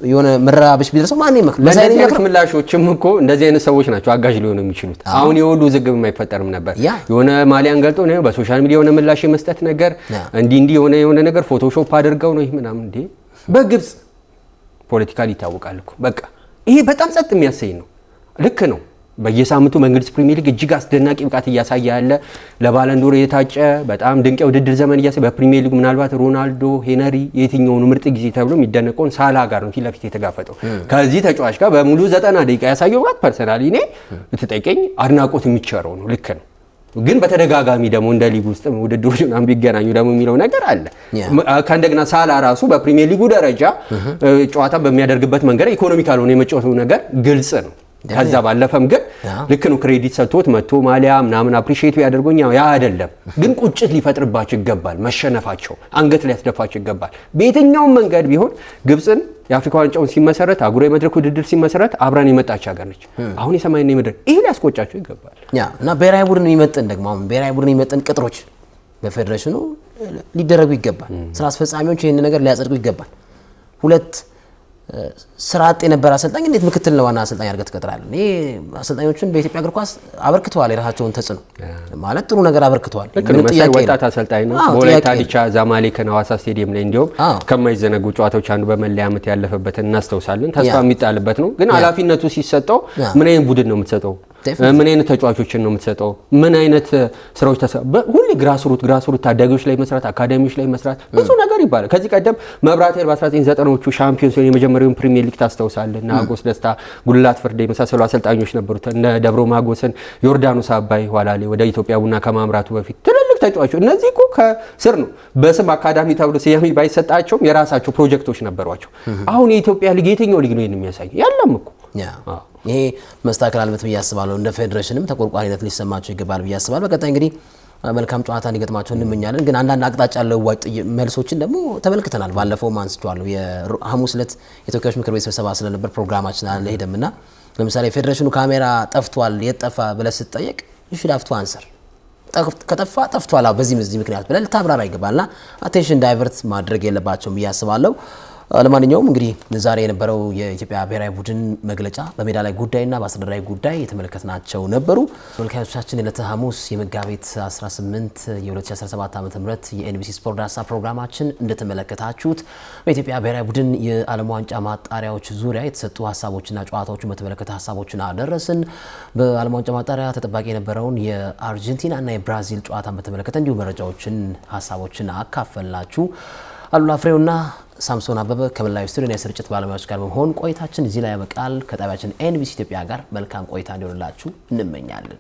Speaker 1: የሆነ መራበሽ ቢደርሰው ማን ነው የሚመክረው?
Speaker 2: ለዚህ አይነት ምላሾችም እኮ እንደዚህ አይነት ሰዎች ናቸው አጋዥ ሊሆኑ የሚችሉት። አሁን የሁሉ ዝግብ የማይፈጠርም ነበር። የሆነ ማሊያን ገልጦ ነው በሶሻል ሚዲያ የሆነ ምላሽ የመስጠት ነገር እንዲህ የሆነ ነገር ፎቶሾፕ አድርገው ነው ይሄ ምናምን እንዴ በግብጽ ፖለቲካሊ ይታወቃል እኮ። በቃ ይሄ በጣም ጸጥ የሚያሰኝ ነው። ልክ ነው። በየሳምንቱ በእንግሊዝ ፕሪሚየር ሊግ እጅግ አስደናቂ ብቃት እያሳየ ያለ ለባለንዶር የታጨ በጣም ድንቅ የውድድር ዘመን እያሳየ በፕሪሚየር ሊግ ምናልባት ሮናልዶ፣ ሄነሪ የትኛውን ምርጥ ጊዜ ተብሎ የሚደነቀውን ሳላ ጋር ነው ፊት ለፊት የተጋፈጠው። ከዚህ ተጫዋች ጋር በሙሉ 90 ደቂቃ ያሳየው ብቃት ፐርሰናሊ እኔ ብትጠይቀኝ አድናቆት የሚቸረው ነው። ልክ ነው። ግን በተደጋጋሚ ደግሞ እንደ ሊግ ውስጥ ውድድሮች ምናምን ቢገናኙ ደግሞ የሚለው ነገር አለ። ከእንደገና ሳላ ራሱ በፕሪሚየር ሊጉ ደረጃ ጨዋታ በሚያደርግበት መንገድ ኢኮኖሚካል ሆነ የመጫወቱ ነገር ግልጽ ነው። ከዛ ባለፈም ግን ልክ ነው ክሬዲት ሰጥቶት መጥቶ ማሊያ ምናምን አፕሪሺየት ያደርጉኝ ያ አይደለም። ግን ቁጭት ሊፈጥርባቸው ይገባል። መሸነፋቸው አንገት ሊያስደፋቸው ይገባል። በየትኛውም መንገድ ቢሆን ግብፅን የአፍሪካ ዋንጫውን ሲመሰረት አህጉራዊ መድረክ ውድድር ሲመሰረት አብራን የመጣች ሀገር ነች። አሁን የሰማይና የምድር ይሄ ሊያስቆጫቸው ይገባል።
Speaker 1: እና ብሔራዊ ቡድን የሚመጥን ደግሞ አሁን ብሔራዊ ቡድን የሚመጥን ቅጥሮች በፌዴሬሽኑ ሊደረጉ ይገባል። ስራ አስፈጻሚዎች ይህን ነገር ሊያጸድቁ ይገባል። ሁለት ስራ አጥ የነበረ አሰልጣኝ እንዴት ምክትል ዋና አሰልጣኝ አድርገህ ትቀጥራለህ? ይሄ አሰልጣኞችን በኢትዮጵያ እግር ኳስ አበርክተዋል፣ የራሳቸውን ተጽዕኖ ማለት ጥሩ ነገር አበርክተዋል።
Speaker 2: ወጣት አሰልጣኝ ነው። ወላይታ ዲቻ ዛማሌክን ሐዋሳ ስቴዲየም ላይ እንዲሁም ከማይዘነጉ ጨዋታዎች አንዱ በመለያ ዓመት ያለፈበትን እናስታውሳለን። ተስፋ የሚጣልበት ነው። ግን ኃላፊነቱ ሲሰጠው ምን አይነት ቡድን ነው የምትሰጠው? ምን አይነት ተጫዋቾችን ነው የምትሰጠው? ምን አይነት ስራዎች ሁሌ ግራስሩት ታዳጊዎች ላይ መስራት፣ አካዳሚዎች ላይ መስራት ብዙ ነገር ይባላል። ከዚህ ቀደም መብራት ኃይል በ1990ዎቹ ሻምፒዮን ሲሆን የመጀመሪያውን ፕሪሚየር ሊግ ታስታውሳለህ። እና አጎስ ደስታ፣ ጉልላት ፍርዴ የመሳሰሉ አሰልጣኞች ነበሩት። እነ ደብሮ ማጎስን፣ ዮርዳኖስ አባይ ኋላ ላይ ወደ ኢትዮጵያ ቡና ከማምራቱ በፊት ትልልቅ ተጫዋቾች። እነዚህ እኮ ከስር ነው በስም አካዳሚ ተብሎ ስያሜ ባይሰጣቸውም የራሳቸው ፕሮጀክቶች ነበሯቸው። አሁን የኢትዮጵያ ሊግ የትኛው ሊግ ነው ይሄን የሚያሳይ? ያለም እኮ
Speaker 1: ይሄ መስተካከል አለበት ብዬ አስባለሁ። እንደ ፌዴሬሽንም ተቆርቋሪነት ሊሰማቸው ይገባል ብዬ አስባለሁ። በቀጣይ እንግዲህ መልካም ጨዋታ እንዲገጥማቸው እንመኛለን። ግን አንዳንድ አቅጣጫ ለዋጭ መልሶችን ደግሞ ተመልክተናል። ባለፈው አንስቼዋለሁ። የሐሙስ ዕለት የተወካዮች ምክር ቤት ስብሰባ ስለነበር ፕሮግራማችን አልሄደምና ለምሳሌ ፌዴሬሽኑ ካሜራ ጠፍቷል የጠፋ ብለህ ስትጠየቅ you have to answer ከጠፋ ጠፍቷል በዚህ ምክንያት ብለህ ልታብራራ ይገባልና አቴንሽን ዳይቨርት ማድረግ የለባቸውም ብዬ አስባለሁ። ለማንኛውም እንግዲህ ዛሬ የነበረው የኢትዮጵያ ብሔራዊ ቡድን መግለጫ በሜዳ ላይ ጉዳይና በአስተዳደራዊ ጉዳይ የተመለከትናቸው ነበሩ። ተመልካቾቻችን የዕለተ ሐሙስ የመጋቢት 18 የ2017 ዓ.ም የኤንቢሲ ስፖርት ዳሰሳ ፕሮግራማችን እንደተመለከታችሁት በኢትዮጵያ ብሔራዊ ቡድን የዓለም ዋንጫ ማጣሪያዎች ዙሪያ የተሰጡ ሀሳቦችና ጨዋታዎችን በተመለከተ ሀሳቦችን አደረስን። በዓለም ዋንጫ ማጣሪያ ተጠባቂ የነበረውን የአርጀንቲናና የብራዚል ጨዋታን በተመለከተ እንዲሁ መረጃዎችን ሀሳቦችን አካፈልናችሁ። አሉላ ፍሬውና ሳምሶን አበበ ከመላው ስቱዲዮ የስርጭት ባለሙያዎች ጋር በመሆን ቆይታችን እዚህ ላይ ያበቃል። ከጣቢያችን ኤንቢሲ ኢትዮጵያ ጋር መልካም ቆይታ እንዲሆንላችሁ እንመኛለን።